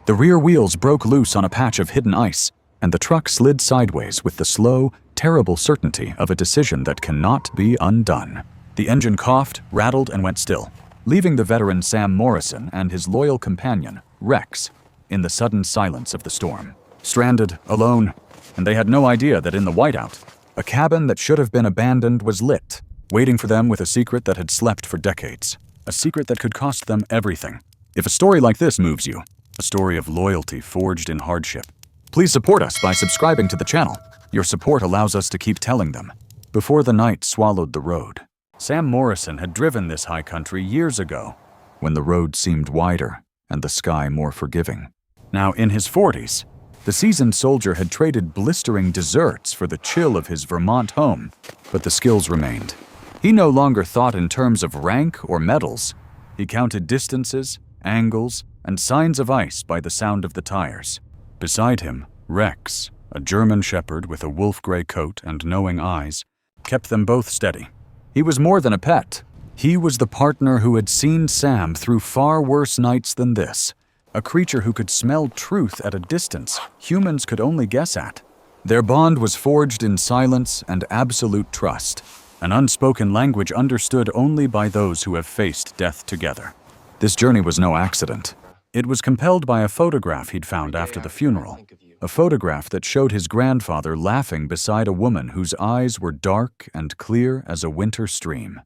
The rear wheels broke loose on a patch of hidden ice, and the truck slid sideways with the slow, terrible certainty of a decision that cannot be undone. The engine coughed, rattled, and went still, leaving the veteran Sam Morrison and his loyal companion, Rex, in the sudden silence of the storm. Stranded, alone, and they had no idea that in the whiteout, a cabin that should have been abandoned was lit, waiting for them with a secret that had slept for decades, a secret that could cost them everything. If a story like this moves you, a story of loyalty forged in hardship, please support us by subscribing to the channel. Your support allows us to keep telling them. Before the night swallowed the road, Sam Morrison had driven this high country years ago, when the road seemed wider and the sky more forgiving. Now in his 40s, the seasoned soldier had traded blistering desserts for the chill of his Vermont home, but the skills remained. He no longer thought in terms of rank or medals. He counted distances, angles, and signs of ice by the sound of the tires. Beside him, Rex, a German shepherd with a wolf-gray coat and knowing eyes, kept them both steady. He was more than a pet. He was the partner who had seen Sam through far worse nights than this, a creature who could smell truth at a distance humans could only guess at. Their bond was forged in silence and absolute trust, an unspoken language understood only by those who have faced death together. This journey was no accident. It was compelled by a photograph he'd found after the funeral, a photograph that showed his grandfather laughing beside a woman whose eyes were dark and clear as a winter stream.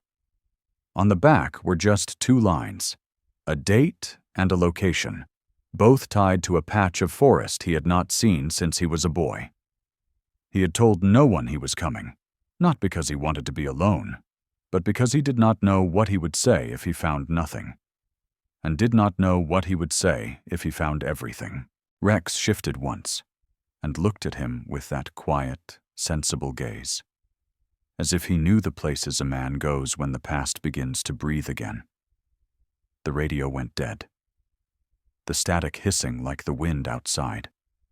On the back were just 2 lines, a date and a location, both tied to a patch of forest he had not seen since he was a boy. He had told no one he was coming, not because he wanted to be alone, but because he did not know what he would say if he found nothing, and did not know what he would say if he found everything. Rex shifted once, and looked at him with that quiet, sensible gaze, as if he knew the places a man goes when the past begins to breathe again. The radio went dead, the static hissing like the wind outside,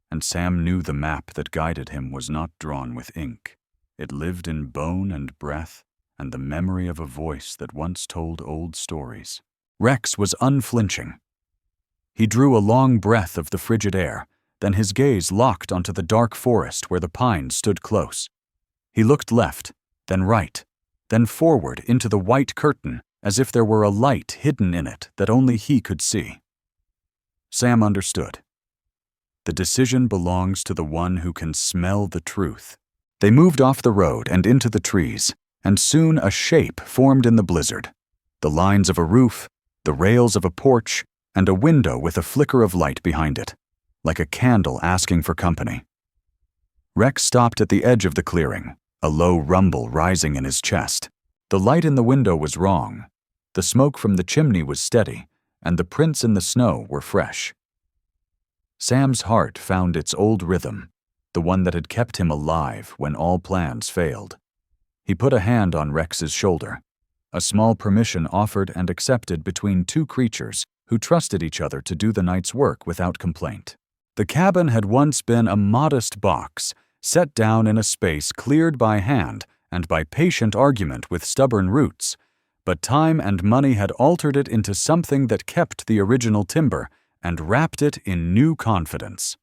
and Sam knew the map that guided him was not drawn with ink. It lived in bone and breath and the memory of a voice that once told old stories. Rex was unflinching. He drew a long breath of the frigid air, then his gaze locked onto the dark forest where the pines stood close. He looked left, then right, then forward into the white curtain as if there were a light hidden in it that only he could see. Sam understood. The decision belongs to the one who can smell the truth. They moved off the road and into the trees, and soon a shape formed in the blizzard. The lines of a roof, the rails of a porch, and a window with a flicker of light behind it, like a candle asking for company. Rex stopped at the edge of the clearing, a low rumble rising in his chest. The light in the window was wrong. The smoke from the chimney was steady, and the prints in the snow were fresh. Sam's heart found its old rhythm, the one that had kept him alive when all plans failed. He put a hand on Rex's shoulder, a small permission offered and accepted between 2 creatures who trusted each other to do the night's work without complaint. The cabin had once been a modest box, set down in a space cleared by hand and by patient argument with stubborn roots, but time and money had altered it into something that kept the original timber and wrapped it in new confidence.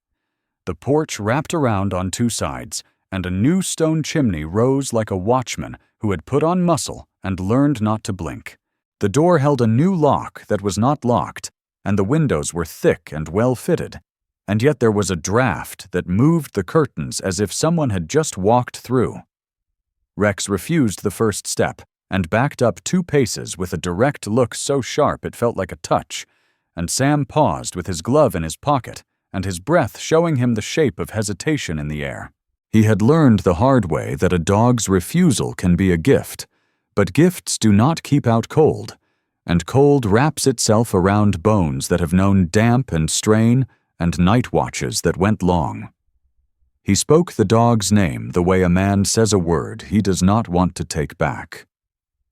The porch wrapped around on 2 sides, and a new stone chimney rose like a watchman who had put on muscle and learned not to blink. The door held a new lock that was not locked, and the windows were thick and well fitted, and yet there was a draft that moved the curtains as if someone had just walked through. Rex refused the first step and backed up 2 paces with a direct look so sharp it felt like a touch, and Sam paused with his glove in his pocket and his breath showing him the shape of hesitation in the air. He had learned the hard way that a dog's refusal can be a gift, but gifts do not keep out cold, and cold wraps itself around bones that have known damp and strain and night watches that went long. He spoke the dog's name the way a man says a word he does not want to take back.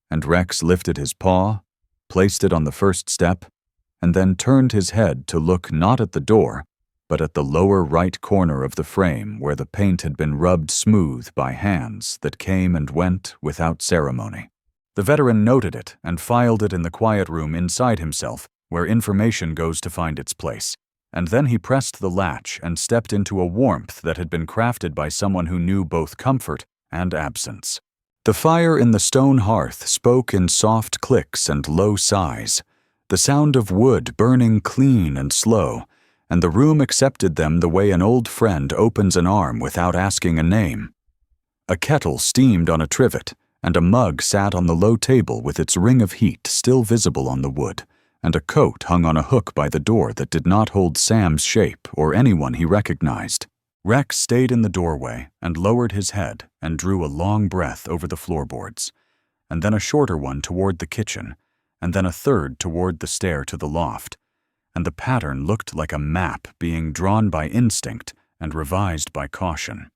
And Rex lifted his paw, placed it on the first step, and then turned his head to look not at the door, but at the lower right corner of the frame where the paint had been rubbed smooth by hands that came and went without ceremony. The veteran noted it and filed it in the quiet room inside himself where information goes to find its place, and then he pressed the latch and stepped into a warmth that had been crafted by someone who knew both comfort and absence. The fire in the stone hearth spoke in soft clicks and low sighs, the sound of wood burning clean and slow, and the room accepted them the way an old friend opens an arm without asking a name. A kettle steamed on a trivet, and a mug sat on the low table with its ring of heat still visible on the wood, and a coat hung on a hook by the door that did not hold Sam's shape or anyone he recognized. Rex stayed in the doorway and lowered his head and drew a long breath over the floorboards, and then a shorter one toward the kitchen, and then a third toward the stair to the loft, and the pattern looked like a map being drawn by instinct and revised by caution.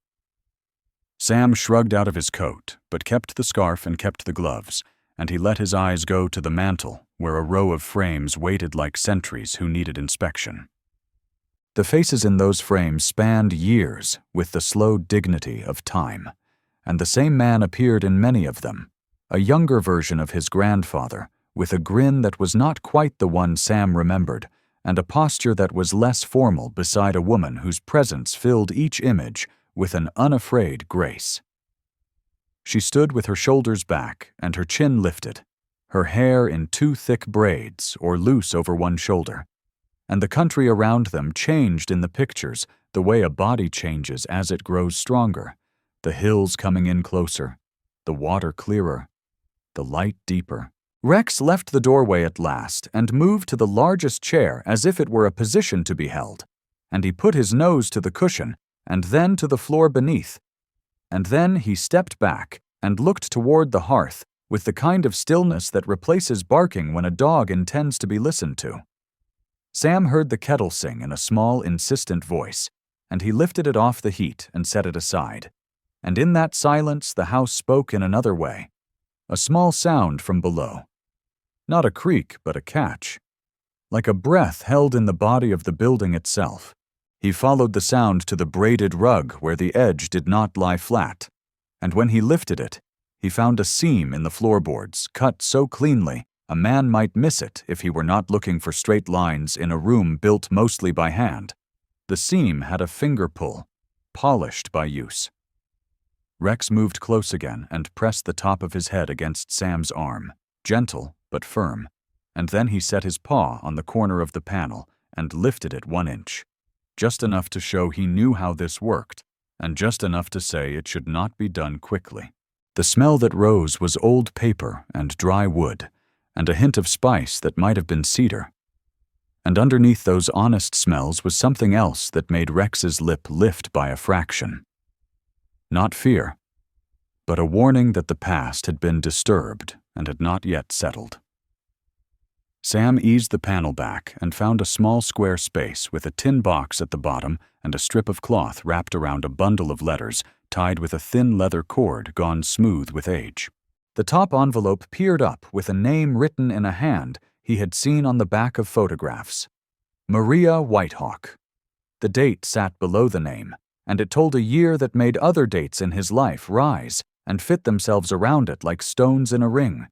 Sam shrugged out of his coat, but kept the scarf and kept the gloves, and he let his eyes go to the mantel, where a row of frames waited like sentries who needed inspection. The faces in those frames spanned years with the slow dignity of time, and the same man appeared in many of them, a younger version of his grandfather, with a grin that was not quite the one Sam remembered, and a posture that was less formal beside a woman whose presence filled each image with an unafraid grace. She stood with her shoulders back and her chin lifted, her hair in two thick braids or loose over one shoulder, and the country around them changed in the pictures the way a body changes as it grows stronger, the hills coming in closer, the water clearer, the light deeper. Rex left the doorway at last and moved to the largest chair as if it were a position to be held, and he put his nose to the cushion and then to the floor beneath, and then he stepped back and looked toward the hearth with the kind of stillness that replaces barking when a dog intends to be listened to. Sam heard the kettle sing in a small, insistent voice, and he lifted it off the heat and set it aside. And in that silence the house spoke in another way, a small sound from below. Not a creak, but a catch, like a breath held in the body of the building itself. He followed the sound to the braided rug where the edge did not lie flat, and when he lifted it, he found a seam in the floorboards cut so cleanly a man might miss it if he were not looking for straight lines in a room built mostly by hand. The seam had a finger pull, polished by use. Rex moved close again and pressed the top of his head against Sam's arm, gentle but firm, and then he set his paw on the corner of the panel and lifted it 1 inch. Just enough to show he knew how this worked, and just enough to say it should not be done quickly. The smell that rose was old paper and dry wood, and a hint of spice that might have been cedar. And underneath those honest smells was something else that made Rex's lip lift by a fraction. Not fear, but a warning that the past had been disturbed and had not yet settled. Sam eased the panel back and found a small square space with a tin box at the bottom and a strip of cloth wrapped around a bundle of letters tied with a thin leather cord gone smooth with age. The top envelope peered up with a name written in a hand he had seen on the back of photographs. Maria Whitehawk. The date sat below the name, and it told a year that made other dates in his life rise and fit themselves around it like stones in a ring.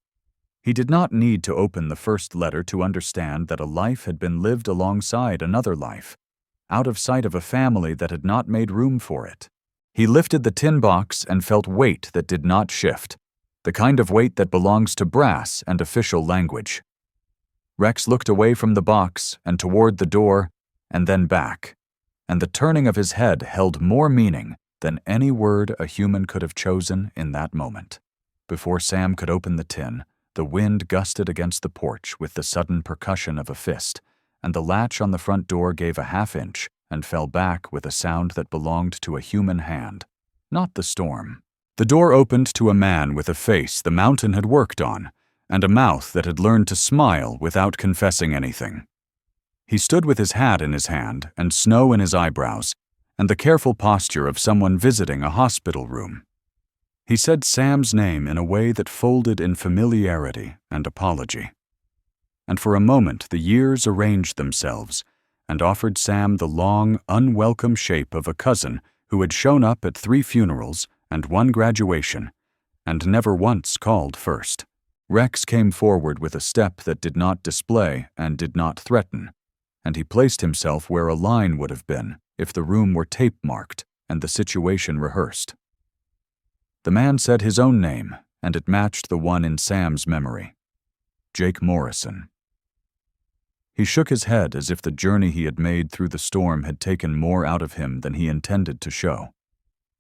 He did not need to open the first letter to understand that a life had been lived alongside another life, out of sight of a family that had not made room for it. He lifted the tin box and felt weight that did not shift, the kind of weight that belongs to brass and official language. Rex looked away from the box and toward the door, and then back, and the turning of his head held more meaning than any word a human could have chosen in that moment. Before Sam could open the tin, the wind gusted against the porch with the sudden percussion of a fist, and the latch on the front door gave a half-inch and fell back with a sound that belonged to a human hand, not the storm. The door opened to a man with a face the mountain had worked on, and a mouth that had learned to smile without confessing anything. He stood with his hat in his hand and snow in his eyebrows, and the careful posture of someone visiting a hospital room. He said Sam's name in a way that folded in familiarity and apology. And for a moment the years arranged themselves and offered Sam the long, unwelcome shape of a cousin who had shown up at 3 funerals and 1 graduation, and never once called first. Rex came forward with a step that did not display and did not threaten, and he placed himself where a line would have been if the room were tape-marked and the situation rehearsed. The man said his own name, and it matched the one in Sam's memory. Jake Morrison. He shook his head as if the journey he had made through the storm had taken more out of him than he intended to show.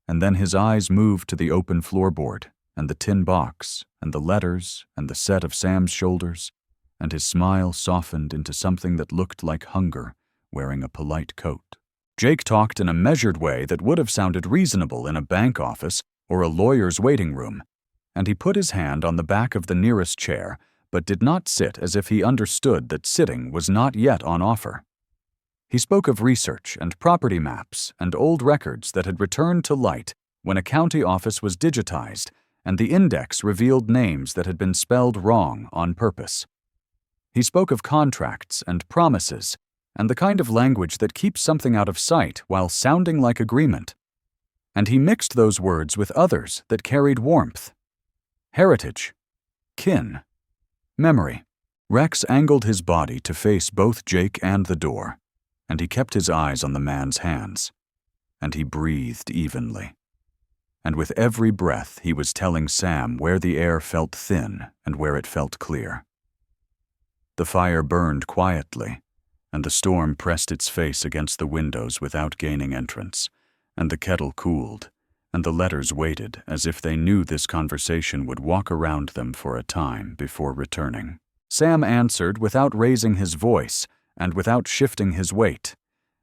And then his eyes moved to the open floorboard, and the tin box, and the letters, and the set of Sam's shoulders, and his smile softened into something that looked like hunger, wearing a polite coat. Jake talked in a measured way that would have sounded reasonable in a bank office or a lawyer's waiting room, and he put his hand on the back of the nearest chair, but did not sit as if he understood that sitting was not yet on offer. He spoke of research and property maps and old records that had returned to light when a county office was digitized and the index revealed names that had been spelled wrong on purpose. He spoke of contracts and promises and the kind of language that keeps something out of sight while sounding like agreement. And he mixed those words with others that carried warmth. Heritage, kin, memory. Rex angled his body to face both Jake and the door, and he kept his eyes on the man's hands, and he breathed evenly. And with every breath he was telling Sam where the air felt thin and where it felt clear. The fire burned quietly, and the storm pressed its face against the windows without gaining entrance, and the kettle cooled, and the letters waited as if they knew this conversation would walk around them for a time before returning. Sam answered without raising his voice and without shifting his weight,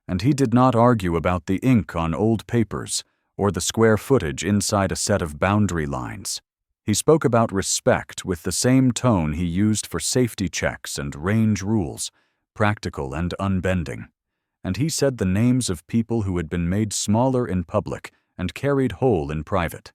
and he did not argue about the ink on old papers or the square footage inside a set of boundary lines. He spoke about respect with the same tone he used for safety checks and range rules, practical and unbending, and he said the names of people who had been made smaller in public and carried whole in private.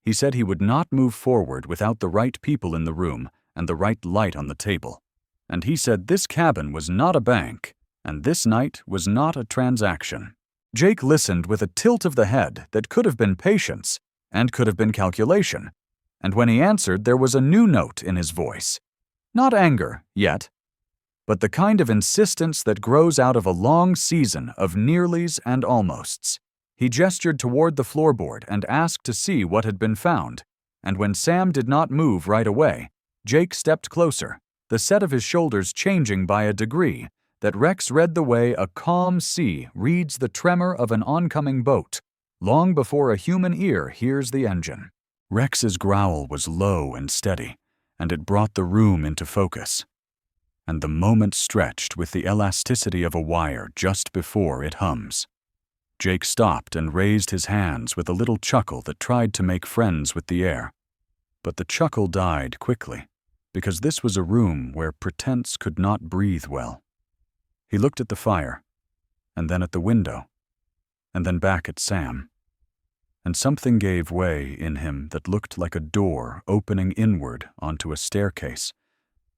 He said he would not move forward without the right people in the room and the right light on the table. And he said this cabin was not a bank, and this night was not a transaction. Jake listened with a tilt of the head that could have been patience and could have been calculation, and when he answered there was a new note in his voice. Not anger, yet, but the kind of insistence that grows out of a long season of nearlys and almosts. He gestured toward the floorboard and asked to see what had been found, and when Sam did not move right away, Jake stepped closer, the set of his shoulders changing by a degree that Rex read the way a calm sea reads the tremor of an oncoming boat, long before a human ear hears the engine. Rex's growl was low and steady, and it brought the room into focus. And the moment stretched with the elasticity of a wire just before it hums. Jake stopped and raised his hands with a little chuckle that tried to make friends with the air. But the chuckle died quickly, because this was a room where pretense could not breathe well. He looked at the fire, and then at the window, and then back at Sam. And something gave way in him that looked like a door opening inward onto a staircase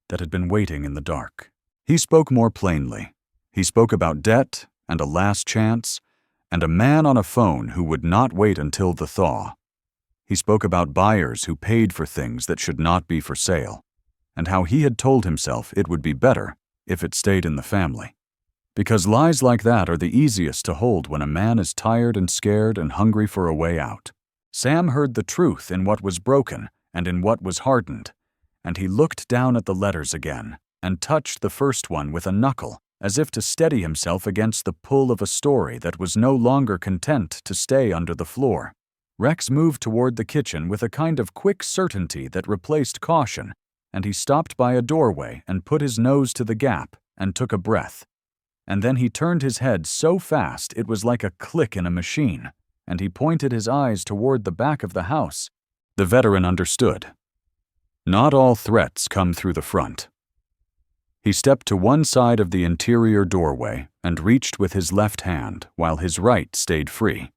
that had been waiting in the dark. He spoke more plainly. He spoke about debt and a last chance, and a man on a phone who would not wait until the thaw. He spoke about buyers who paid for things that should not be for sale, and how he had told himself it would be better if it stayed in the family. Because lies like that are the easiest to hold when a man is tired and scared and hungry for a way out. Sam heard the truth in what was broken and in what was hardened, and he looked down at the letters again and touched the first one with a knuckle, as if to steady himself against the pull of a story that was no longer content to stay under the floor. Rex moved toward the kitchen with a kind of quick certainty that replaced caution, and he stopped by a doorway and put his nose to the gap and took a breath. And then he turned his head so fast it was like a click in a machine, and he pointed his eyes toward the back of the house. The veteran understood. Not all threats come through the front. He stepped to one side of the interior doorway and reached with his left hand while his right stayed free.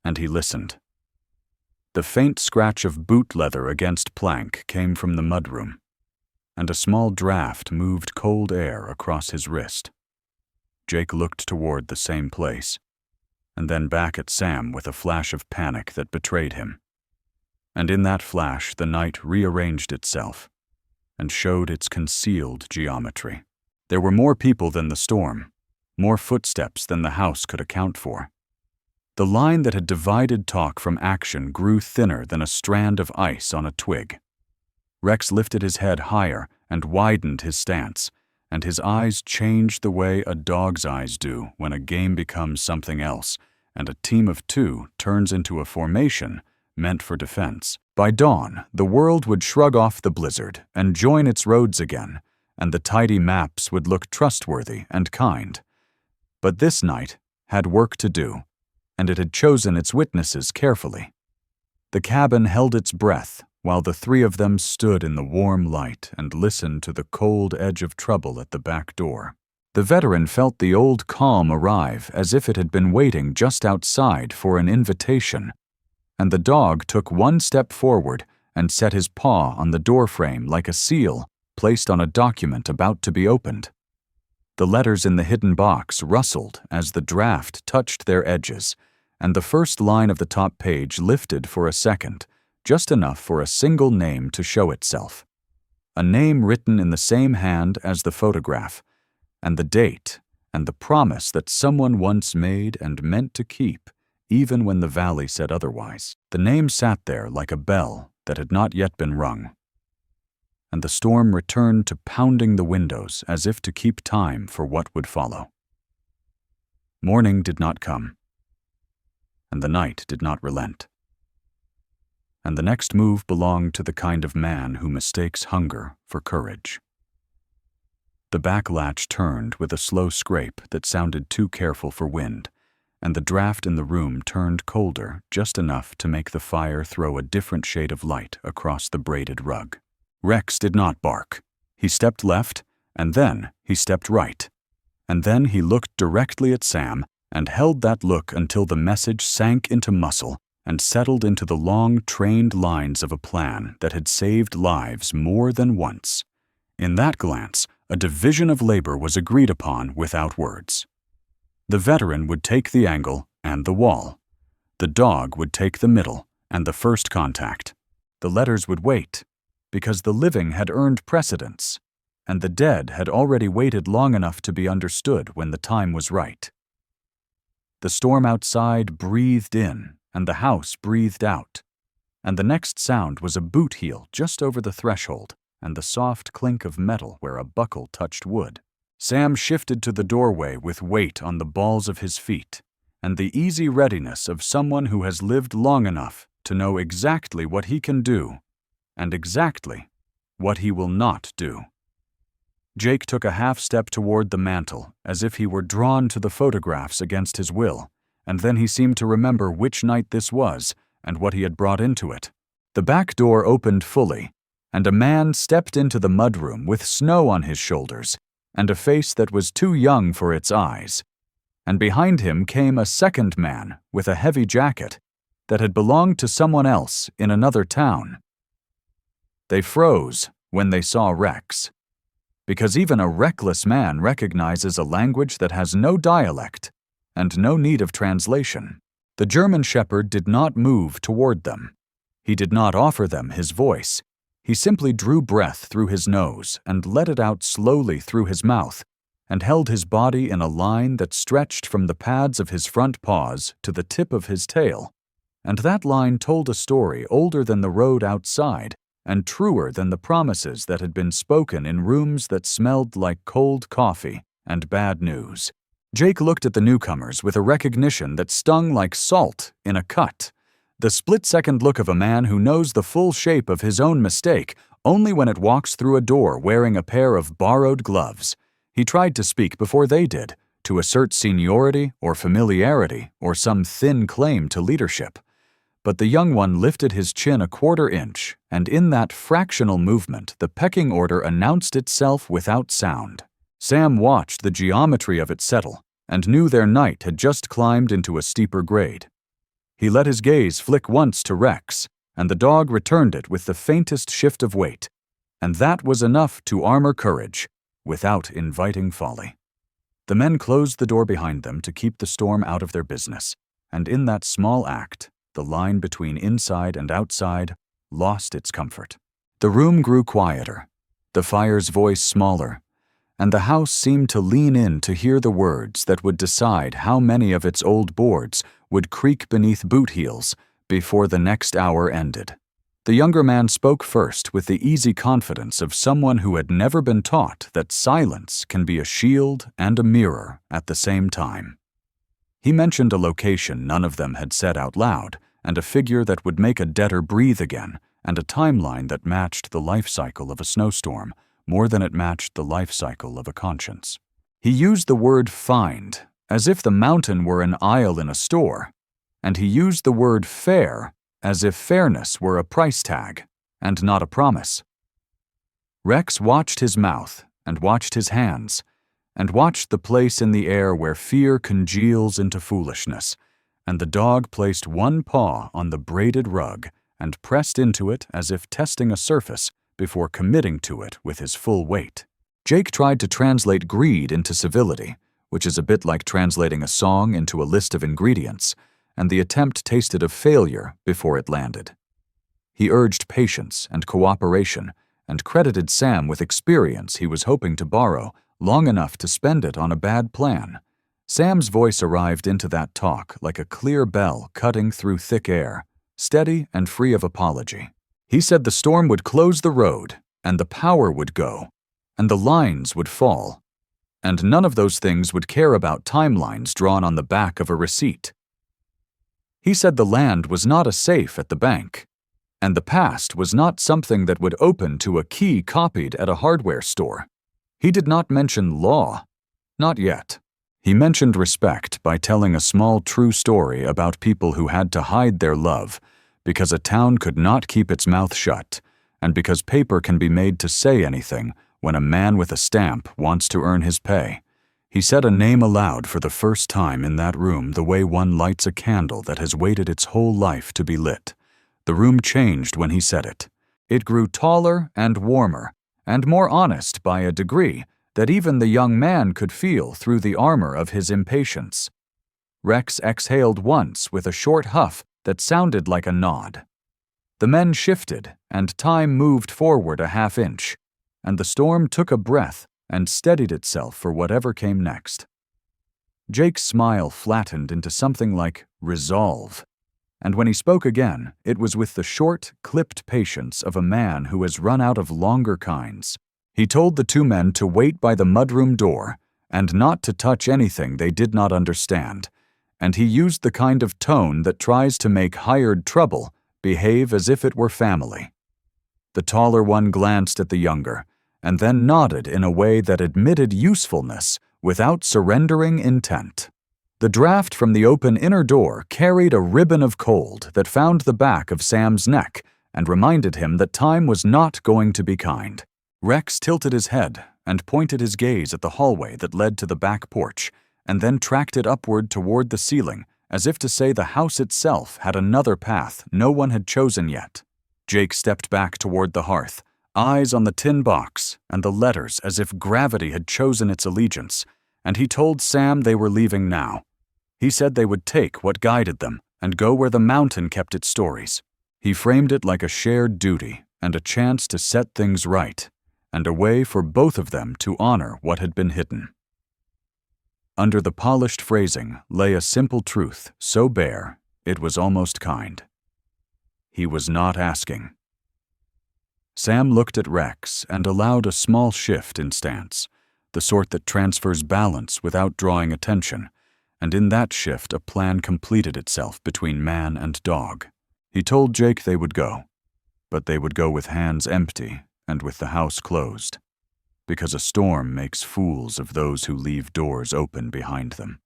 And he listened. The faint scratch of boot leather against plank came from the mudroom, and a small draft moved cold air across his wrist. Jake looked toward the same place, and then back at Sam with a flash of panic that betrayed him. And in that flash the night rearranged itself and showed its concealed geometry. There were more people than the storm, more footsteps than the house could account for. The line that had divided talk from action grew thinner than a strand of ice on a twig. Rex lifted his head higher and widened his stance, and his eyes changed the way a dog's eyes do when a game becomes something else, and a team of two turns into a formation meant for defense. By dawn, the world would shrug off the blizzard and join its roads again, and the tidy maps would look trustworthy and kind. But this night had work to do, and it had chosen its witnesses carefully. The cabin held its breath while the three of them stood in the warm light and listened to the cold edge of trouble at the back door. The veteran felt the old calm arrive as if it had been waiting just outside for an invitation, and the dog took one step forward and set his paw on the doorframe like a seal placed on a document about to be opened. The letters in the hidden box rustled as the draft touched their edges, and the first line of the top page lifted for a second, just enough for a single name to show itself. A name written in the same hand as the photograph, and the date, and the promise that someone once made and meant to keep, even when the valley said otherwise. The name sat there like a bell that had not yet been rung. And the storm returned to pounding the windows as if to keep time for what would follow. Morning did not come, and the night did not relent. And the next move belonged to the kind of man who mistakes hunger for courage. The back latch turned with a slow scrape that sounded too careful for wind, and the draft in the room turned colder just enough to make the fire throw a different shade of light across the braided rug. Rex did not bark. He stepped left, and then he stepped right. And then he looked directly at Sam and held that look until the message sank into muscle and settled into the long, trained lines of a plan that had saved lives more than once. In that glance, a division of labor was agreed upon without words. The veteran would take the angle and the wall. The dog would take the middle and the first contact. The letters would wait, because the living had earned precedence, and the dead had already waited long enough to be understood when the time was right. The storm outside breathed in, and the house breathed out, and the next sound was a boot heel just over the threshold and the soft clink of metal where a buckle touched wood. Sam shifted to the doorway with weight on the balls of his feet and the easy readiness of someone who has lived long enough to know exactly what he can do and exactly what he will not do. Jake took a half step toward the mantel as if he were drawn to the photographs against his will, and then he seemed to remember which night this was and what he had brought into it. The back door opened fully, and a man stepped into the mudroom with snow on his shoulders and a face that was too young for its eyes. And behind him came a second man with a heavy jacket that had belonged to someone else in another town. They froze when they saw Rex, because even a reckless man recognizes a language that has no dialect and no need of translation. The German shepherd did not move toward them. He did not offer them his voice. He simply drew breath through his nose and let it out slowly through his mouth, and held his body in a line that stretched from the pads of his front paws to the tip of his tail. And that line told a story older than the road outside and truer than the promises that had been spoken in rooms that smelled like cold coffee and bad news. Jake looked at the newcomers with a recognition that stung like salt in a cut. The split-second look of a man who knows the full shape of his own mistake only when it walks through a door wearing a pair of borrowed gloves. He tried to speak before they did, to assert seniority or familiarity or some thin claim to leadership. But the young one lifted his chin a quarter inch, and in that fractional movement the pecking order announced itself without sound. Sam watched the geometry of it settle and knew their night had just climbed into a steeper grade. He let his gaze flick once to Rex, and the dog returned it with the faintest shift of weight, and that was enough to armor courage without inviting folly. The men closed the door behind them to keep the storm out of their business, and in that small act, the line between inside and outside lost its comfort. The room grew quieter, the fire's voice smaller, and the house seemed to lean in to hear the words that would decide how many of its old boards would creak beneath boot heels before the next hour ended. The younger man spoke first with the easy confidence of someone who had never been taught that silence can be a shield and a mirror at the same time. He mentioned a location none of them had said out loud, and a figure that would make a debtor breathe again, and a timeline that matched the life cycle of a snowstorm more than it matched the life cycle of a conscience. He used the word find, as if the mountain were an aisle in a store, and he used the word fair as if fairness were a price tag and not a promise. Rex watched his mouth and watched his hands and watched the place in the air where fear congeals into foolishness, and the dog placed one paw on the braided rug and pressed into it as if testing a surface before committing to it with his full weight. Jake tried to translate greed into civility, which is a bit like translating a song into a list of ingredients, and the attempt tasted of failure before it landed. He urged patience and cooperation and credited Sam with experience he was hoping to borrow long enough to spend it on a bad plan. Sam's voice arrived into that talk like a clear bell cutting through thick air, steady and free of apology. He said the storm would close the road, and the power would go, and the lines would fall, and none of those things would care about timelines drawn on the back of a receipt. He said the land was not a safe at the bank, and the past was not something that would open to a key copied at a hardware store. He did not mention law. Not yet. He mentioned respect by telling a small true story about people who had to hide their love because a town could not keep its mouth shut, and because paper can be made to say anything when a man with a stamp wants to earn his pay. He said a name aloud for the first time in that room the way one lights a candle that has waited its whole life to be lit. The room changed when he said it. It grew taller and warmer, and more honest by a degree that even the young man could feel through the armor of his impatience. Rex exhaled once with a short huff that sounded like a nod. The men shifted, and time moved forward a half-inch, and the storm took a breath and steadied itself for whatever came next. Jake's smile flattened into something like resolve, and when he spoke again, it was with the short, clipped patience of a man who has run out of longer kinds. He told the two men to wait by the mudroom door and not to touch anything they did not understand, and he used the kind of tone that tries to make hired trouble behave as if it were family. The taller one glanced at the younger, and then nodded in a way that admitted usefulness without surrendering intent. The draft from the open inner door carried a ribbon of cold that found the back of Sam's neck and reminded him that time was not going to be kind. Rex tilted his head and pointed his gaze at the hallway that led to the back porch, and then tracked it upward toward the ceiling, as if to say the house itself had another path no one had chosen yet. Jake stepped back toward the hearth, eyes on the tin box and the letters as if gravity had chosen its allegiance, and he told Sam they were leaving now. He said they would take what guided them and go where the mountain kept its stories. He framed it like a shared duty and a chance to set things right, and a way for both of them to honor what had been hidden. Under the polished phrasing lay a simple truth so bare it was almost kind. He was not asking. Sam looked at Rex and allowed a small shift in stance, the sort that transfers balance without drawing attention, and in that shift a plan completed itself between man and dog. He told Jake they would go, but they would go with hands empty and with the house closed, because a storm makes fools of those who leave doors open behind them.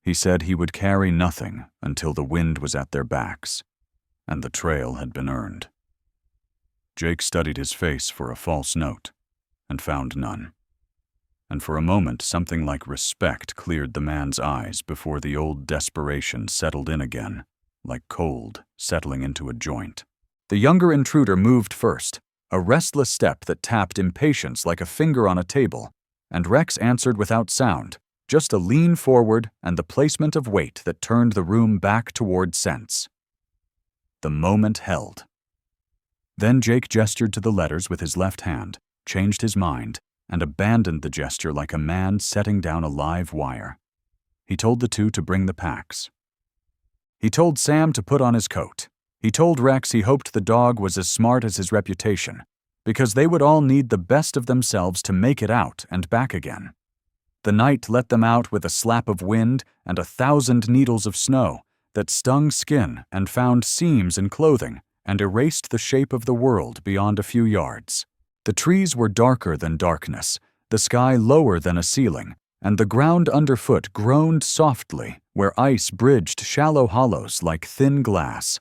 He said he would carry nothing until the wind was at their backs, and the trail had been earned. Jake studied his face for a false note, and found none. And for a moment something like respect cleared the man's eyes before the old desperation settled in again, like cold settling into a joint. The younger intruder moved first, a restless step that tapped impatience like a finger on a table, and Rex answered without sound, just a lean forward and the placement of weight that turned the room back toward sense. The moment held. Then Jake gestured to the letters with his left hand, changed his mind, and abandoned the gesture like a man setting down a live wire. He told the two to bring the packs. He told Sam to put on his coat. He told Rex he hoped the dog was as smart as his reputation, because they would all need the best of themselves to make it out and back again. The night let them out with a slap of wind and 1,000 needles of snow that stung skin and found seams in clothing and erased the shape of the world beyond a few yards. The trees were darker than darkness, the sky lower than a ceiling, and the ground underfoot groaned softly where ice bridged shallow hollows like thin glass.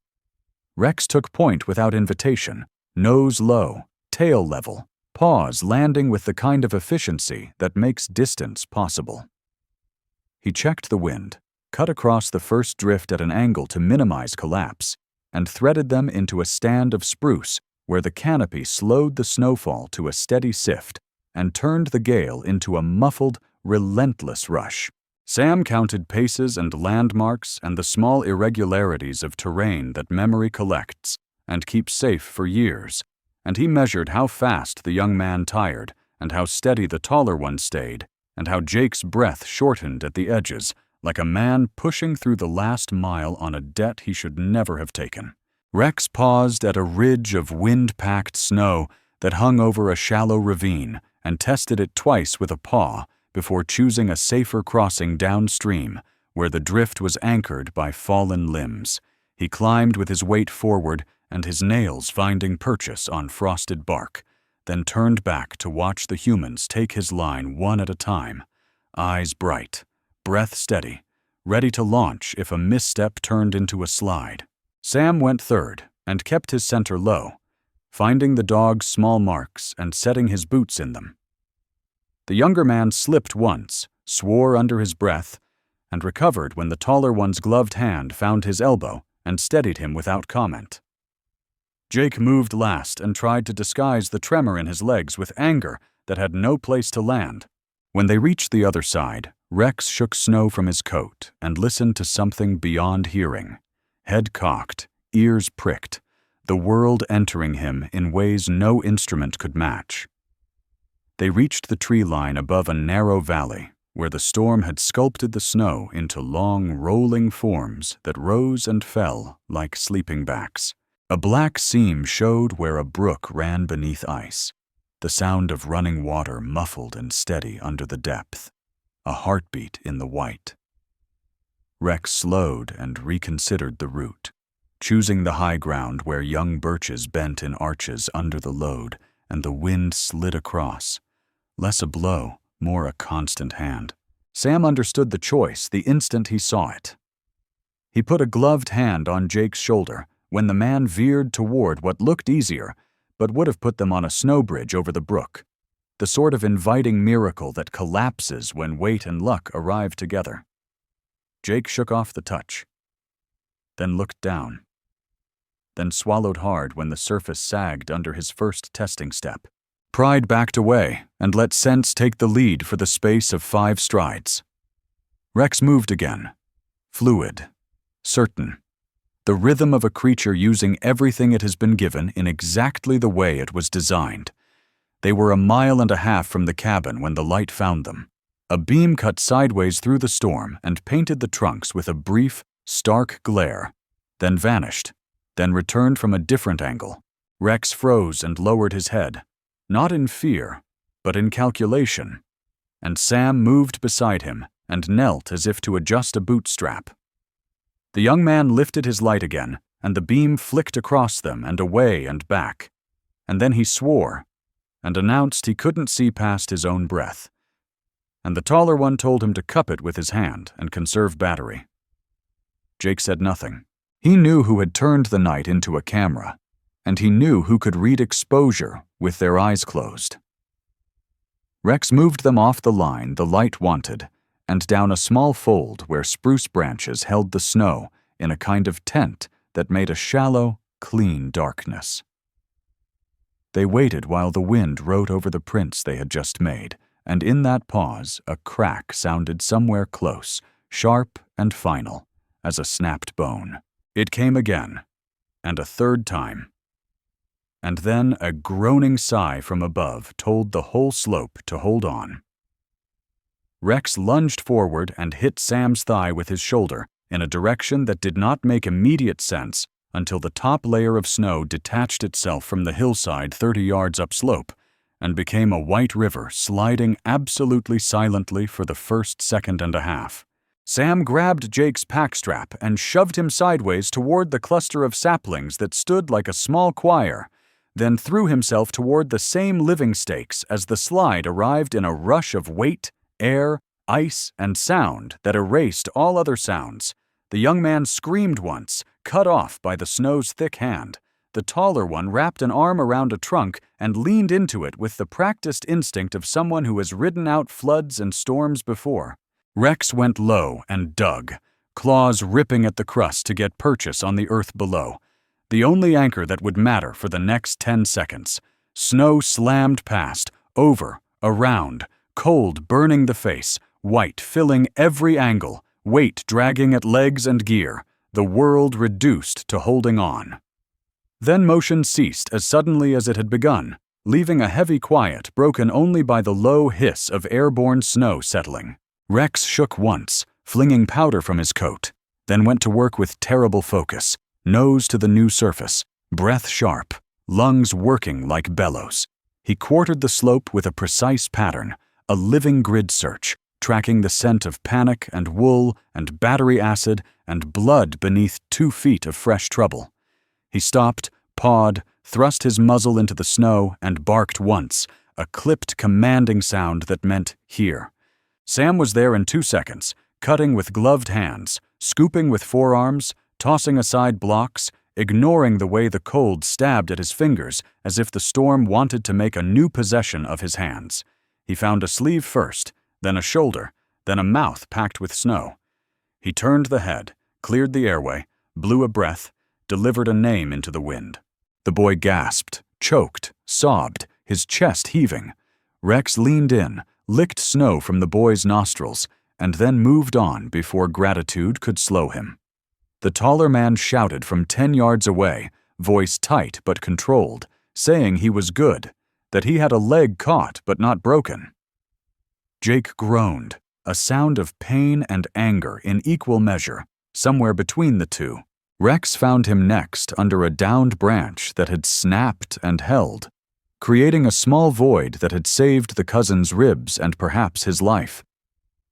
Rex took point without invitation, nose low, tail level, paws landing with the kind of efficiency that makes distance possible. He checked the wind, cut across the first drift at an angle to minimize collapse, and threaded them into a stand of spruce where the canopy slowed the snowfall to a steady sift and turned the gale into a muffled, relentless rush. Sam counted paces and landmarks and the small irregularities of terrain that memory collects and keeps safe for years, and he measured how fast the young man tired and how steady the taller one stayed and how Jake's breath shortened at the edges, like a man pushing through the last mile on a debt he should never have taken. Rex paused at a ridge of wind-packed snow that hung over a shallow ravine and tested it twice with a paw before choosing a safer crossing downstream where the drift was anchored by fallen limbs. He climbed with his weight forward and his nails finding purchase on frosted bark, then turned back to watch the humans take his line one at a time, eyes bright, breath steady, ready to launch if a misstep turned into a slide. Sam went third and kept his center low, finding the dog's small marks and setting his boots in them. The younger man slipped once, swore under his breath, and recovered when the taller one's gloved hand found his elbow and steadied him without comment. Jake moved last and tried to disguise the tremor in his legs with anger that had no place to land. When they reached the other side, Rex shook snow from his coat and listened to something beyond hearing. Head cocked, ears pricked, the world entering him in ways no instrument could match. They reached the tree line above a narrow valley where the storm had sculpted the snow into long, rolling forms that rose and fell like sleeping backs. A black seam showed where a brook ran beneath ice, the sound of running water muffled and steady under the depth, a heartbeat in the white. Rex slowed and reconsidered the route, choosing the high ground where young birches bent in arches under the load and the wind slid across. Less a blow, more a constant hand. Sam understood the choice the instant he saw it. He put a gloved hand on Jake's shoulder when the man veered toward what looked easier, but would have put them on a snow bridge over the brook, the sort of inviting miracle that collapses when weight and luck arrive together. Jake shook off the touch, then looked down, then swallowed hard when the surface sagged under his first testing step. Pride backed away and let sense take the lead for the space of 5 strides. Rex moved again, fluid, certain, the rhythm of a creature using everything it has been given in exactly the way it was designed. They were 1.5 miles from the cabin when the light found them. A beam cut sideways through the storm and painted the trunks with a brief, stark glare, then vanished, then returned from a different angle. Rex froze and lowered his head, not in fear, but in calculation, and Sam moved beside him and knelt as if to adjust a bootstrap. The young man lifted his light again, and the beam flicked across them and away and back, and then he swore and announced he couldn't see past his own breath, and the taller one told him to cup it with his hand and conserve battery. Jake said nothing. He knew who had turned the night into a camera, and he knew who could read exposure with their eyes closed. Rex moved them off the line the light wanted and down a small fold where spruce branches held the snow in a kind of tent that made a shallow, clean darkness. They waited while the wind wrote over the prints they had just made, and in that pause a crack sounded somewhere close, sharp and final, as a snapped bone. It came again, and a third time. and then a groaning sigh from above told the whole slope to hold on. Rex lunged forward and hit Sam's thigh with his shoulder in a direction that did not make immediate sense until the top layer of snow detached itself from the hillside 30 yards upslope and became a white river sliding absolutely silently for the first second and a half. Sam grabbed Jake's packstrap and shoved him sideways toward the cluster of saplings that stood like a small choir, then threw himself toward the same living stakes as the slide arrived in a rush of weight, air, ice, and sound that erased all other sounds. The young man screamed once, cut off by the snow's thick hand. The taller one wrapped an arm around a trunk and leaned into it with the practiced instinct of someone who has ridden out floods and storms before. Rex went low and dug, claws ripping at the crust to get purchase on the earth below, the only anchor that would matter for the next 10 seconds. Snow slammed past, over, around, cold burning the face, white filling every angle, weight dragging at legs and gear, the world reduced to holding on. Then motion ceased as suddenly as it had begun, leaving a heavy quiet broken only by the low hiss of airborne snow settling. Rex shook once, flinging powder from his coat, then went to work with terrible focus, nose to the new surface, breath sharp, lungs working like bellows. He quartered the slope with a precise pattern, a living grid search, tracking the scent of panic and wool and battery acid and blood beneath 2 feet of fresh trouble. He stopped, pawed, thrust his muzzle into the snow, and barked once, a clipped, commanding sound that meant here. Sam was there in 2 seconds, cutting with gloved hands, scooping with forearms, tossing aside blocks, ignoring the way the cold stabbed at his fingers as if the storm wanted to make a new possession of his hands. He found a sleeve first, then a shoulder, then a mouth packed with snow. He turned the head, cleared the airway, blew a breath, delivered a name into the wind. The boy gasped, choked, sobbed, his chest heaving. Rex leaned in, licked snow from the boy's nostrils, and then moved on before gratitude could slow him. The taller man shouted from 10 yards away, voice tight but controlled, saying he was good, that he had a leg caught but not broken. Jake groaned, a sound of pain and anger in equal measure, somewhere between the two. Rex found him next under a downed branch that had snapped and held, creating a small void that had saved the cousin's ribs and perhaps his life.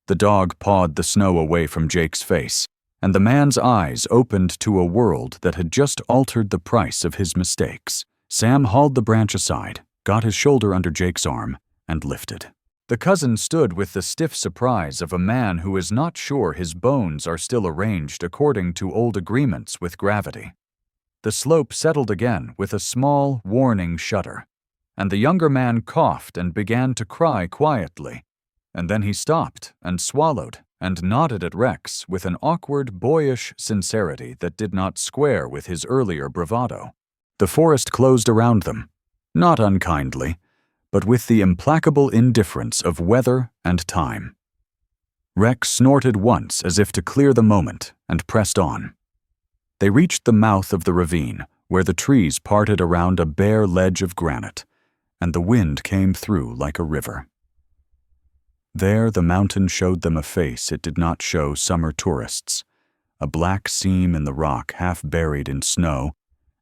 The dog pawed the snow away from Jake's face, and the man's eyes opened to a world that had just altered the price of his mistakes. Sam hauled the branch aside, got his shoulder under Jake's arm, and lifted. The cousin stood with the stiff surprise of a man who is not sure his bones are still arranged according to old agreements with gravity. The slope settled again with a small, warning shudder, and the younger man coughed and began to cry quietly, and then he stopped and swallowed and nodded at Rex with an awkward, boyish sincerity that did not square with his earlier bravado. The forest closed around them, not unkindly, but with the implacable indifference of weather and time. Rex snorted once as if to clear the moment and pressed on. They reached the mouth of the ravine, where the trees parted around a bare ledge of granite, and the wind came through like a river. There the mountain showed them a face it did not show summer tourists, a black seam in the rock half buried in snow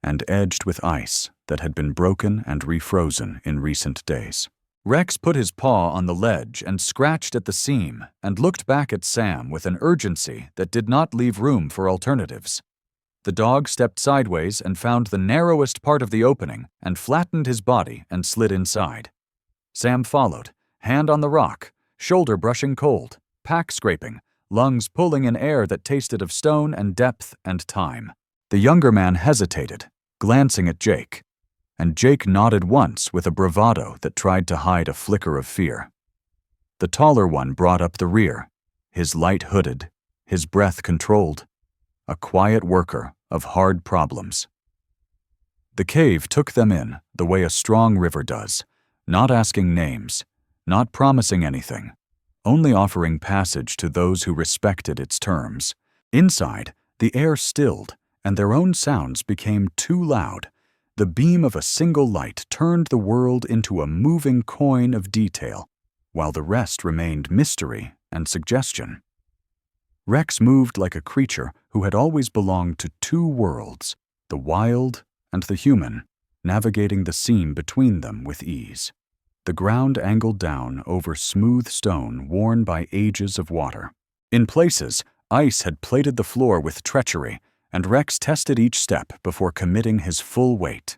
and edged with ice that had been broken and refrozen in recent days. Rex put his paw on the ledge and scratched at the seam and looked back at Sam with an urgency that did not leave room for alternatives. The dog stepped sideways and found the narrowest part of the opening and flattened his body and slid inside. Sam followed, hand on the rock, shoulder brushing cold, pack scraping, lungs pulling in air that tasted of stone and depth and time. The younger man hesitated, glancing at Jake, and Jake nodded once with a bravado that tried to hide a flicker of fear. The taller one brought up the rear, his light hooded, his breath controlled, a quiet worker of hard problems. The cave took them in the way a strong river does, not asking names, not promising anything, only offering passage to those who respected its terms. Inside, the air stilled, and their own sounds became too loud. The beam of a single light turned the world into a moving coin of detail, while the rest remained mystery and suggestion. Rex moved like a creature who had always belonged to two worlds, the wild and the human, navigating the seam between them with ease. The ground angled down over smooth stone worn by ages of water. In places, ice had plated the floor with treachery, and Rex tested each step before committing his full weight.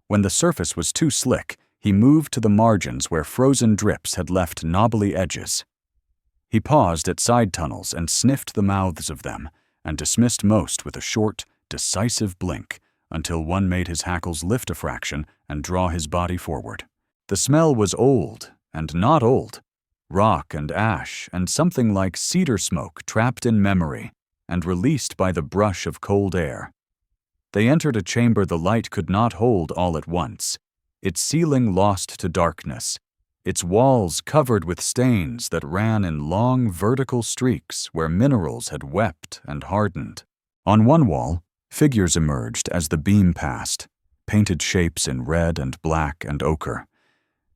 When the surface was too slick, he moved to the margins where frozen drips had left knobbly edges. He paused at side tunnels and sniffed the mouths of them, and dismissed most with a short, decisive blink, until one made his hackles lift a fraction and draw his body forward. The smell was old and not old, rock and ash and something like cedar smoke trapped in memory and released by the brush of cold air. They entered a chamber the light could not hold all at once, its ceiling lost to darkness, its walls covered with stains that ran in long vertical streaks where minerals had wept and hardened. On one wall, figures emerged as the beam passed, painted shapes in red and black and ochre.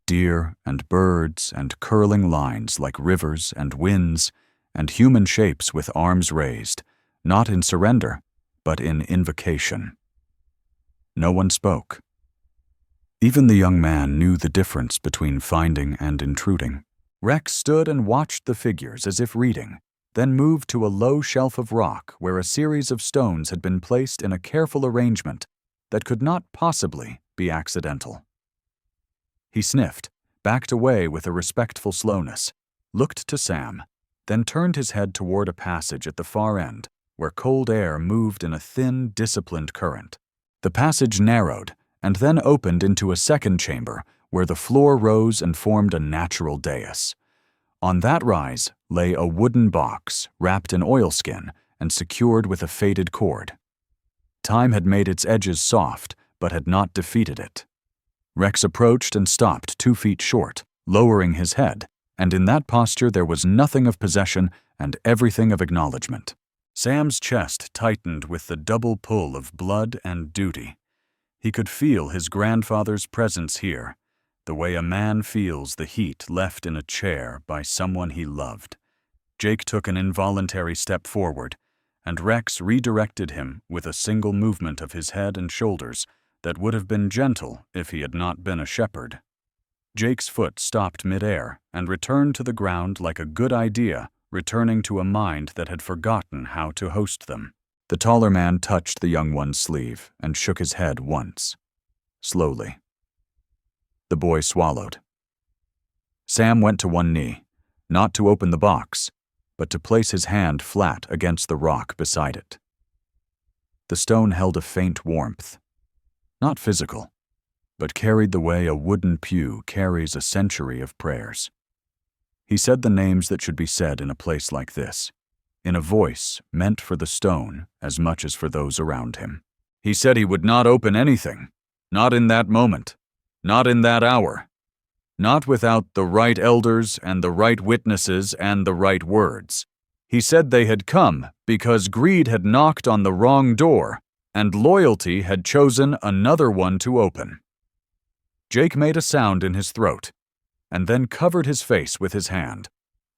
Deer and birds and curling lines like rivers and winds, and human shapes with arms raised, not in surrender, but in invocation. No one spoke. Even the young man knew the difference between finding and intruding. Rex stood and watched the figures as if reading, then moved to a low shelf of rock where a series of stones had been placed in a careful arrangement that could not possibly be accidental. He sniffed, backed away with a respectful slowness, looked to Sam, then turned his head toward a passage at the far end where cold air moved in a thin, disciplined current. The passage narrowed and then opened into a second chamber where the floor rose and formed a natural dais. On that rise lay a wooden box wrapped in oilskin and secured with a faded cord. Time had made its edges soft, but had not defeated it. Rex approached and stopped 2 feet short, lowering his head, and in that posture there was nothing of possession and everything of acknowledgement. Sam's chest tightened with the double pull of blood and duty. He could feel his grandfather's presence here, the way a man feels the heat left in a chair by someone he loved. Jake took an involuntary step forward, and Rex redirected him with a single movement of his head and shoulders that would have been gentle if he had not been a shepherd. Jake's foot stopped midair and returned to the ground like a good idea, returning to a mind that had forgotten how to host them. The taller man touched the young one's sleeve and shook his head once, slowly. The boy swallowed. Sam went to one knee, not to open the box, but to place his hand flat against the rock beside it. The stone held a faint warmth, not physical, but carried the way a wooden pew carries a century of prayers. He said the names that should be said in a place like this, in a voice meant for the stone as much as for those around him. He said he would not open anything, not in that moment, not in that hour, not without the right elders and the right witnesses and the right words. He said they had come because greed had knocked on the wrong door and loyalty had chosen another one to open. Jake made a sound in his throat, and then covered his face with his hand.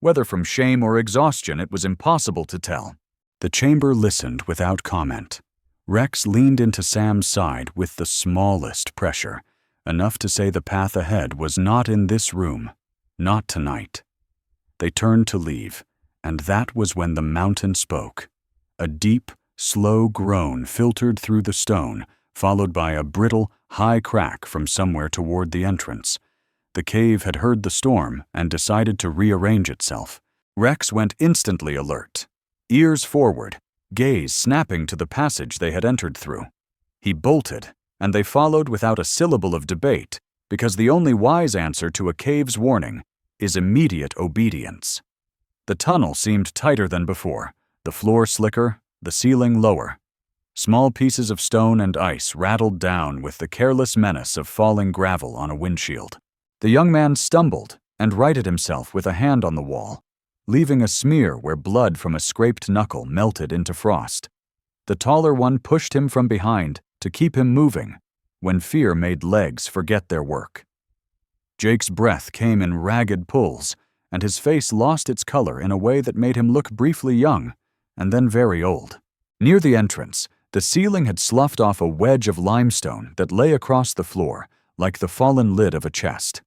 Whether from shame or exhaustion, it was impossible to tell. The chamber listened without comment. Rex leaned into Sam's side with the smallest pressure, enough to say the path ahead was not in this room, not tonight. They turned to leave, and that was when the mountain spoke. A deep, slow groan filtered through the stone, followed by a brittle, high crack from somewhere toward the entrance. The cave had heard the storm and decided to rearrange itself. Rex went instantly alert, ears forward, gaze snapping to the passage they had entered through. He bolted, and they followed without a syllable of debate, because the only wise answer to a cave's warning is immediate obedience. The tunnel seemed tighter than before, the floor slicker, the ceiling lower. Small pieces of stone and ice rattled down with the careless menace of falling gravel on a windshield. The young man stumbled and righted himself with a hand on the wall, leaving a smear where blood from a scraped knuckle melted into frost. The taller one pushed him from behind to keep him moving, when fear made legs forget their work. Jake's breath came in ragged pulls, and his face lost its color in a way that made him look briefly young, and then very old. Near the entrance, the ceiling had sloughed off a wedge of limestone that lay across the floor, like the fallen lid of a chest.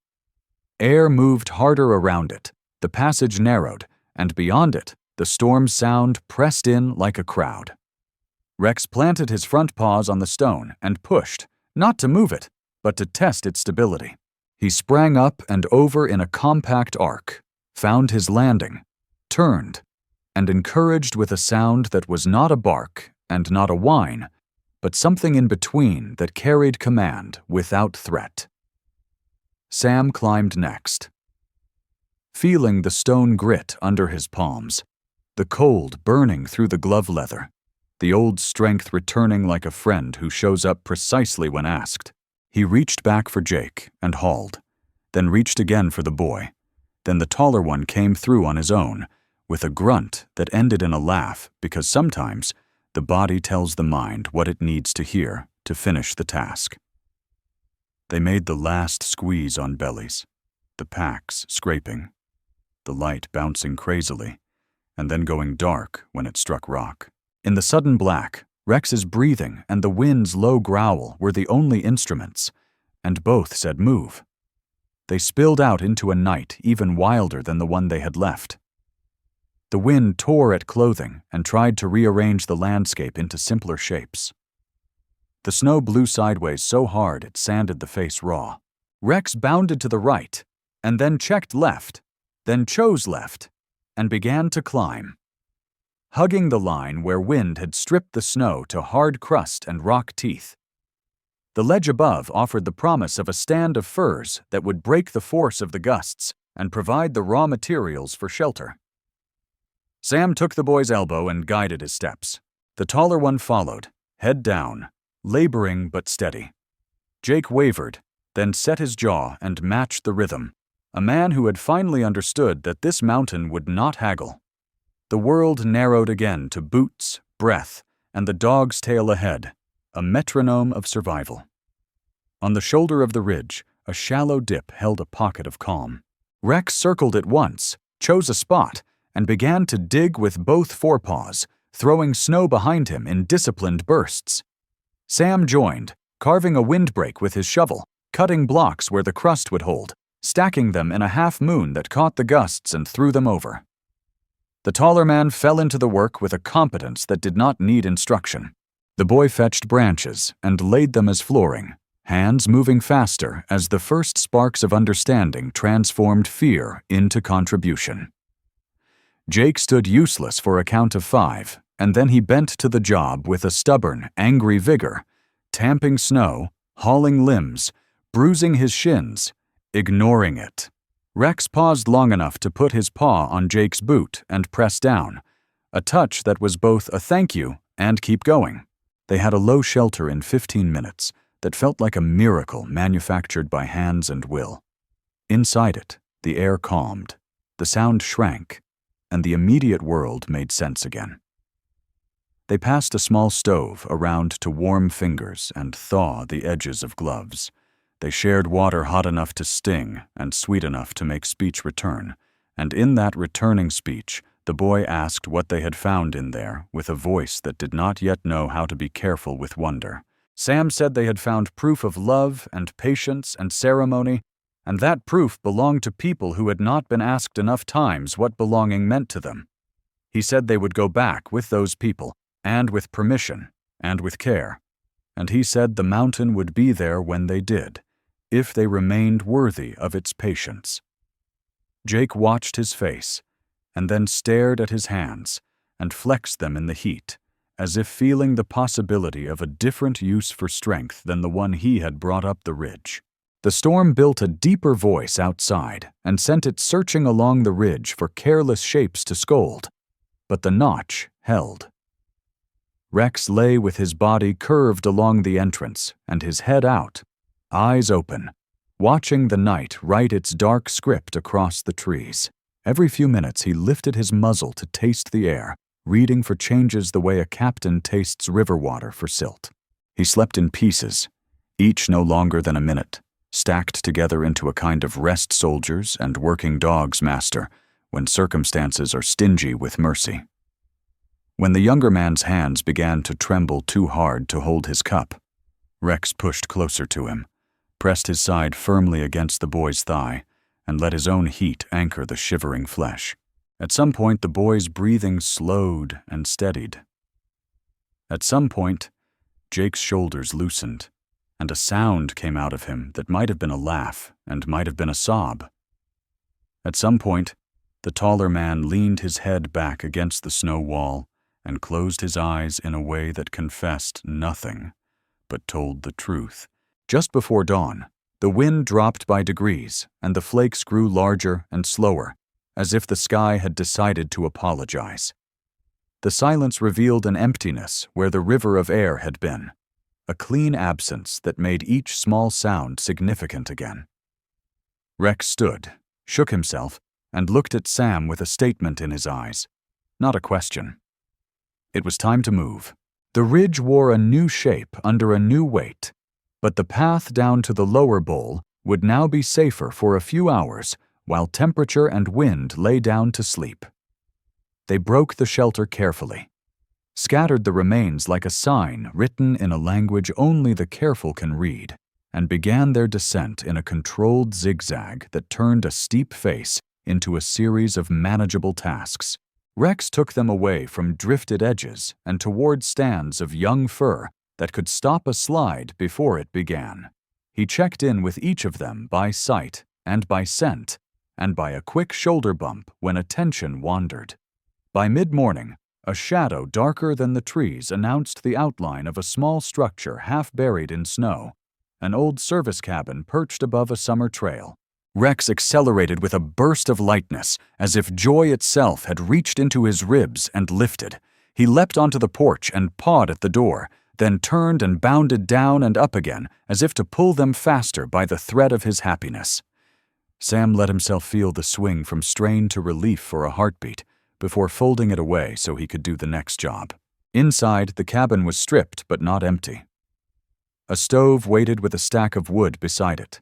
Air moved harder around it, the passage narrowed, and beyond it, the storm's sound pressed in like a crowd. Rex planted his front paws on the stone and pushed, not to move it, but to test its stability. He sprang up and over in a compact arc, found his landing, turned, and encouraged with a sound that was not a bark and not a whine, but something in between that carried command without threat. Sam climbed next. Feeling the stone grit under his palms, the cold burning through the glove leather, the old strength returning like a friend who shows up precisely when asked, he reached back for Jake and hauled, then reached again for the boy. Then the taller one came through on his own, with a grunt that ended in a laugh because sometimes the body tells the mind what it needs to hear to finish the task. They made the last squeeze on bellies, the packs scraping, the light bouncing crazily, and then going dark when it struck rock. In the sudden black, Rex's breathing and the wind's low growl were the only instruments, and both said move. They spilled out into a night even wilder than the one they had left. The wind tore at clothing and tried to rearrange the landscape into simpler shapes. The snow blew sideways so hard it sanded the face raw. Rex bounded to the right, and then checked left, then chose left, and began to climb. Hugging the line where wind had stripped the snow to hard crust and rock teeth. The ledge above offered the promise of a stand of firs that would break the force of the gusts and provide the raw materials for shelter. Sam took the boy's elbow and guided his steps. The taller one followed, head down, laboring but steady. Jake wavered, then set his jaw and matched the rhythm, a man who had finally understood that this mountain would not haggle. The world narrowed again to boots, breath, and the dog's tail ahead, a metronome of survival. On the shoulder of the ridge, a shallow dip held a pocket of calm. Rex circled it once, chose a spot, and began to dig with both forepaws, throwing snow behind him in disciplined bursts. Sam joined, carving a windbreak with his shovel, cutting blocks where the crust would hold, stacking them in a half-moon that caught the gusts and threw them over. The taller man fell into the work with a competence that did not need instruction. The boy fetched branches and laid them as flooring, hands moving faster as the first sparks of understanding transformed fear into contribution. Jake stood useless for a count of 5, and then he bent to the job with a stubborn, angry vigor, tamping snow, hauling limbs, bruising his shins, ignoring it. Rex paused long enough to put his paw on Jake's boot and press down, a touch that was both a thank you and keep going. They had a low shelter in 15 minutes that felt like a miracle manufactured by hands and will. Inside it, the air calmed, the sound shrank, and the immediate world made sense again. They passed a small stove around to warm fingers and thaw the edges of gloves. They shared water hot enough to sting and sweet enough to make speech return, and in that returning speech, the boy asked what they had found in there with a voice that did not yet know how to be careful with wonder. Sam said they had found proof of love and patience and ceremony, and that proof belonged to people who had not been asked enough times what belonging meant to them. He said they would go back with those people, and with permission, and with care, and he said the mountain would be there when they did, if they remained worthy of its patience. Jake watched his face, and then stared at his hands, and flexed them in the heat, as if feeling the possibility of a different use for strength than the one he had brought up the ridge. The storm built a deeper voice outside and sent it searching along the ridge for careless shapes to scold, but the notch held. Rex lay with his body curved along the entrance and his head out, eyes open, watching the night write its dark script across the trees. Every few minutes he lifted his muzzle to taste the air, reading for changes the way a captain tastes river water for silt. He slept in pieces, each no longer than a minute, stacked together into a kind of rest soldiers and working dogs master when circumstances are stingy with mercy. When the younger man's hands began to tremble too hard to hold his cup, Rex pushed closer to him, pressed his side firmly against the boy's thigh, and let his own heat anchor the shivering flesh. At some point, the boy's breathing slowed and steadied. At some point, Jake's shoulders loosened, and a sound came out of him that might have been a laugh and might have been a sob. At some point, the taller man leaned his head back against the snow wall and closed his eyes in a way that confessed nothing, but told the truth. Just before dawn, the wind dropped by degrees, and the flakes grew larger and slower, as if the sky had decided to apologize. The silence revealed an emptiness where the river of air had been, a clean absence that made each small sound significant again. Rex stood, shook himself, and looked at Sam with a statement in his eyes, not a question. It was time to move. The ridge wore a new shape under a new weight, but the path down to the lower bowl would now be safer for a few hours while temperature and wind lay down to sleep. They broke the shelter carefully, scattered the remains like a sign written in a language only the careful can read, and began their descent in a controlled zigzag that turned a steep face into a series of manageable tasks. Rex took them away from drifted edges and toward stands of young fir that could stop a slide before it began. He checked in with each of them by sight and by scent, and by a quick shoulder bump when attention wandered. By mid-morning, a shadow darker than the trees announced the outline of a small structure half buried in snow, an old service cabin perched above a summer trail. Rex accelerated with a burst of lightness, as if joy itself had reached into his ribs and lifted. He leapt onto the porch and pawed at the door, then turned and bounded down and up again, as if to pull them faster by the thread of his happiness. Sam let himself feel the swing from strain to relief for a heartbeat, before folding it away so he could do the next job. Inside, the cabin was stripped but not empty. A stove waited with a stack of wood beside it.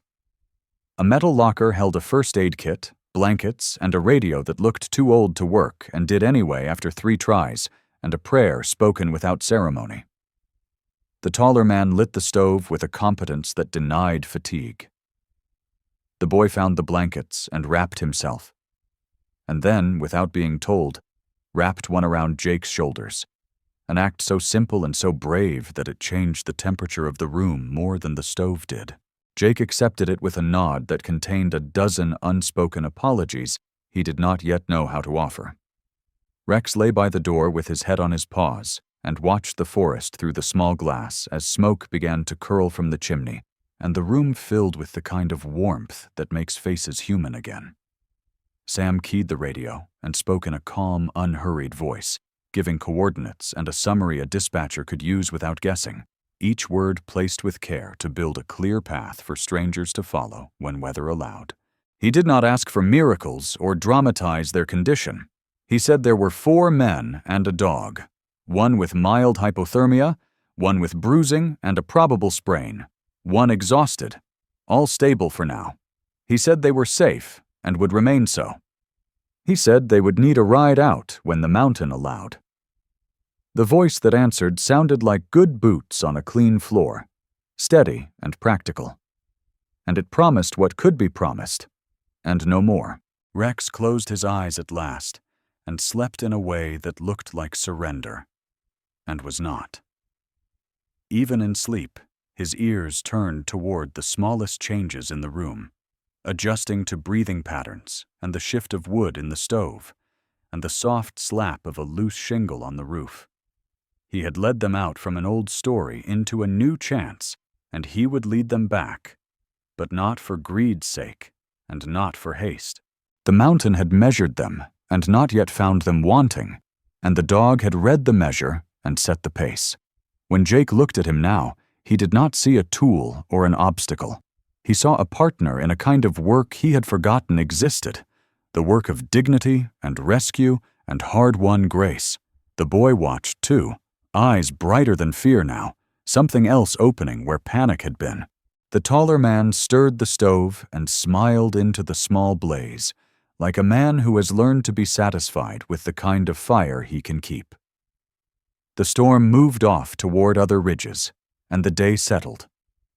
A metal locker held a first aid kit, blankets, and a radio that looked too old to work and did anyway after 3 tries, and a prayer spoken without ceremony. The taller man lit the stove with a competence that denied fatigue. The boy found the blankets and wrapped himself, and then, without being told, wrapped one around Jake's shoulders, an act so simple and so brave that it changed the temperature of the room more than the stove did. Jake accepted it with a nod that contained a dozen unspoken apologies he did not yet know how to offer. Rex lay by the door with his head on his paws and watched the forest through the small glass as smoke began to curl from the chimney, and the room filled with the kind of warmth that makes faces human again. Sam keyed the radio and spoke in a calm, unhurried voice, giving coordinates and a summary a dispatcher could use without guessing, each word placed with care to build a clear path for strangers to follow when weather allowed. He did not ask for miracles or dramatize their condition. He said there were 4 men and a dog, one with mild hypothermia, one with bruising and a probable sprain, one exhausted, all stable for now. He said they were safe and would remain so. He said they would need a ride out when the mountain allowed. The voice that answered sounded like good boots on a clean floor, steady and practical. And it promised what could be promised, and no more. Rex closed his eyes at last, and slept in a way that looked like surrender, and was not. Even in sleep, his ears turned toward the smallest changes in the room, adjusting to breathing patterns and the shift of wood in the stove, and the soft slap of a loose shingle on the roof. He had led them out from an old story into a new chance, and he would lead them back, but not for greed's sake, and not for haste. The mountain had measured them, and not yet found them wanting, and the dog had read the measure and set the pace. When Jake looked at him now, he did not see a tool or an obstacle. He saw a partner in a kind of work he had forgotten existed, the work of dignity and rescue and hard-won grace. The boy watched, too, eyes brighter than fear now, something else opening where panic had been. The taller man stirred the stove and smiled into the small blaze, like a man who has learned to be satisfied with the kind of fire he can keep. The storm moved off toward other ridges, and the day settled,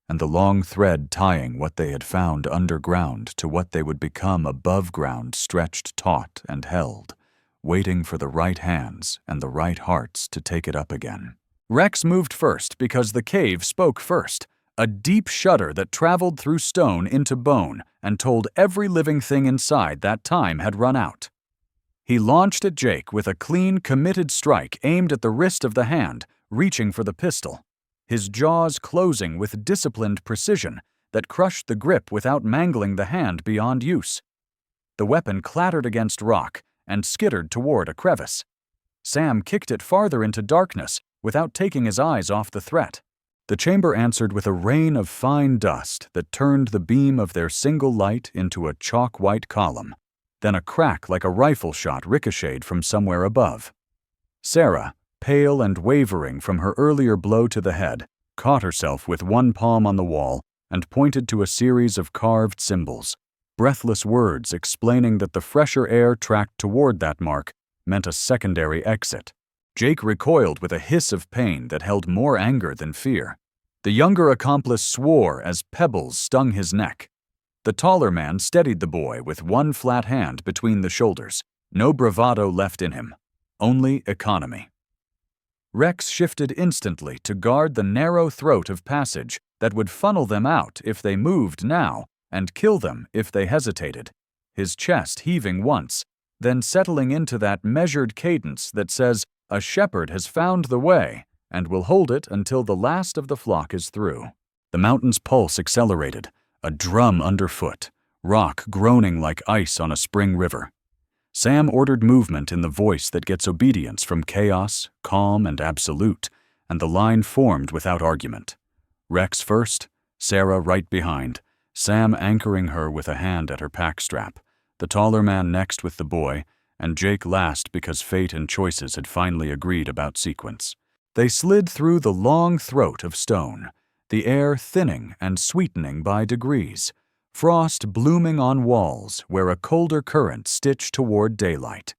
and the long thread tying what they had found underground to what they would become above ground stretched taut and held, waiting for the right hands and the right hearts to take it up again. Rex moved first because the cave spoke first, a deep shudder that traveled through stone into bone and told every living thing inside that time had run out. He launched at Jake with a clean, committed strike aimed at the wrist of the hand, reaching for the pistol, his jaws closing with disciplined precision that crushed the grip without mangling the hand beyond use. The weapon clattered against rock and skittered toward a crevice. Sam kicked it farther into darkness without taking his eyes off the threat. The chamber answered with a rain of fine dust that turned the beam of their single light into a chalk-white column. Then a crack like a rifle shot ricocheted from somewhere above. Sarah, pale and wavering from her earlier blow to the head, caught herself with one palm on the wall and pointed to a series of carved symbols, breathless words explaining that the fresher air tracked toward that mark meant a secondary exit. Jake recoiled with a hiss of pain that held more anger than fear. The younger accomplice swore as pebbles stung his neck. The taller man steadied the boy with one flat hand between the shoulders, no bravado left in him, only economy. Rex shifted instantly to guard the narrow throat of passage that would funnel them out if they moved now and kill them if they hesitated, his chest heaving once, then settling into that measured cadence that says, "A shepherd has found the way, and will hold it until the last of the flock is through." The mountain's pulse accelerated, a drum underfoot, rock groaning like ice on a spring river. Sam ordered movement in the voice that gets obedience from chaos, calm, and absolute, and the line formed without argument. Rex first, Sarah right behind, Sam anchoring her with a hand at her pack strap, the taller man next with the boy, and Jake last because fate and choices had finally agreed about sequence. They slid through the long throat of stone, the air thinning and sweetening by degrees, frost blooming on walls where a colder current stitched toward daylight.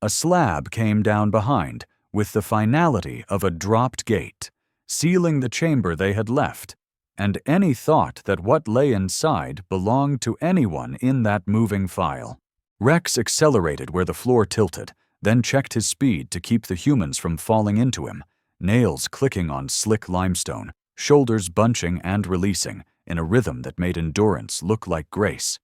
A slab came down behind, with the finality of a dropped gate, sealing the chamber they had left, and any thought that what lay inside belonged to anyone in that moving file. Rex accelerated where the floor tilted, then checked his speed to keep the humans from falling into him, nails clicking on slick limestone, shoulders bunching and releasing, in a rhythm that made endurance look like grace.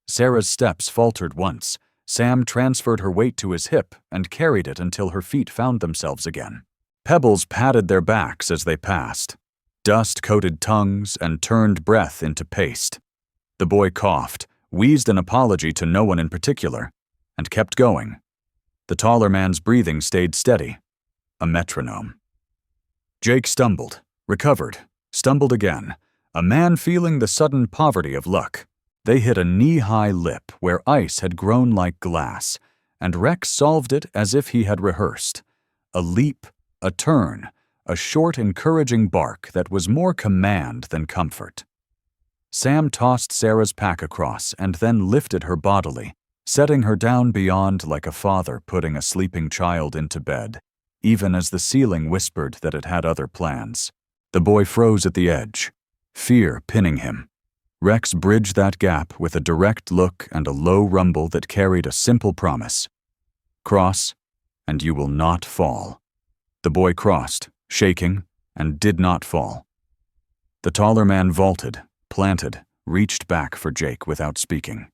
Sarah's steps faltered once. Sam transferred her weight to his hip and carried it until her feet found themselves again. Pebbles patted their backs as they passed. Dust coated tongues and turned breath into paste. The boy coughed, wheezed an apology to no one in particular, and kept going. The taller man's breathing stayed steady, a metronome. Jake stumbled, recovered, stumbled again, a man feeling the sudden poverty of luck. They hit a knee-high lip where ice had grown like glass, and Rex solved it as if he had rehearsed. A leap, a turn, a short, encouraging bark that was more command than comfort. Sam tossed Sarah's pack across and then lifted her bodily, setting her down beyond like a father putting a sleeping child into bed, even as the ceiling whispered that it had other plans. The boy froze at the edge, fear pinning him. Rex bridged that gap with a direct look and a low rumble that carried a simple promise. Cross, and you will not fall. The boy crossed, shaking, and did not fall. The taller man vaulted, planted, reached back for Jake without speaking.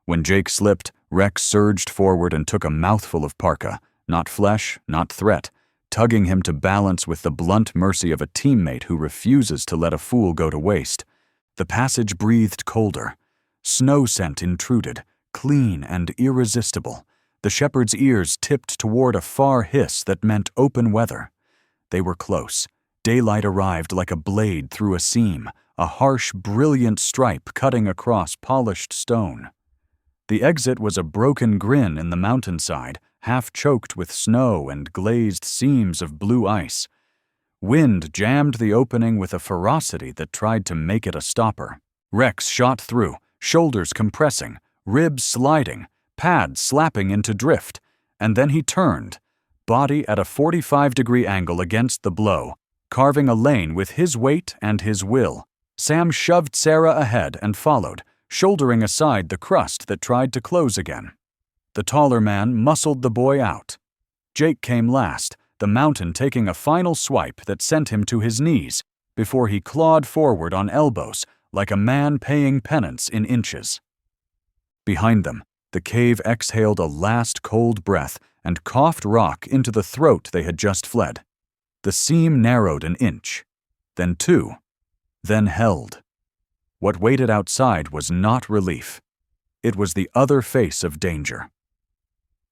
When Jake slipped, Rex surged forward and took a mouthful of parka, not flesh, not threat, tugging him to balance with the blunt mercy of a teammate who refuses to let a fool go to waste. The passage breathed colder. Snow scent intruded, clean and irresistible. The shepherd's ears tipped toward a far hiss that meant open weather. They were close. Daylight arrived like a blade through a seam, a harsh, brilliant stripe cutting across polished stone. The exit was a broken grin in the mountainside, half choked with snow and glazed seams of blue ice. Wind jammed the opening with a ferocity that tried to make it a stopper. Rex shot through, shoulders compressing, ribs sliding, pads slapping into drift, and then he turned, body at a 45-degree angle against the blow, carving a lane with his weight and his will. Sam shoved Sarah ahead and followed, shouldering aside the crust that tried to close again. The taller man muscled the boy out. Jake came last, the mountain taking a final swipe that sent him to his knees before he clawed forward on elbows like a man paying penance in inches. Behind them, the cave exhaled a last cold breath and coughed rock into the throat they had just fled. The seam narrowed an inch, then 2, then held. What waited outside was not relief. It was the other face of danger.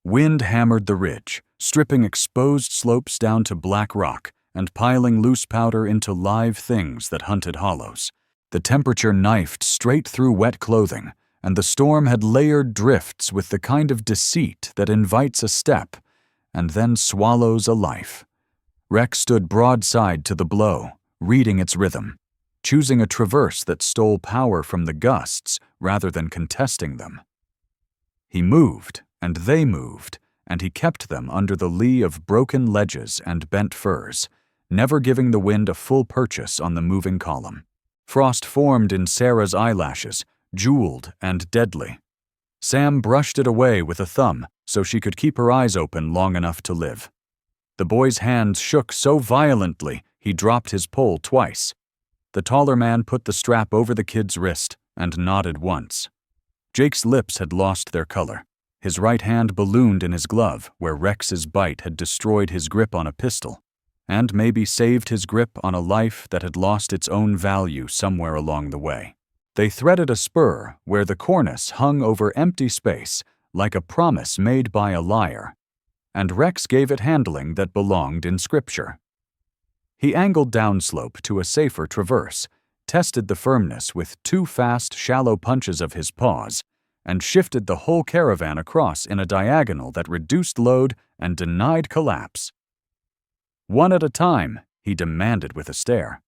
Wind hammered the ridge, stripping exposed slopes down to black rock and piling loose powder into live things that hunted hollows. The temperature knifed straight through wet clothing, and the storm had layered drifts with the kind of deceit that invites a step and then swallows a life. Rex stood broadside to the blow, reading its rhythm, choosing a traverse that stole power from the gusts rather than contesting them. He moved, and they moved, and he kept them under the lee of broken ledges and bent firs, never giving the wind a full purchase on the moving column. Frost formed in Sarah's eyelashes, jeweled and deadly. Sam brushed it away with a thumb so she could keep her eyes open long enough to live. The boy's hands shook so violently he dropped his pole twice. The taller man put the strap over the kid's wrist and nodded once. Jake's lips had lost their color. His right hand ballooned in his glove where Rex's bite had destroyed his grip on a pistol, and maybe saved his grip on a life that had lost its own value somewhere along the way. They threaded a spur where the cornice hung over empty space like a promise made by a liar, and Rex gave it handling that belonged in Scripture. He angled downslope to a safer traverse, tested the firmness with 2 fast, shallow punches of his paws, and shifted the whole caravan across in a diagonal that reduced load and denied collapse. One at a time, he demanded with a stare.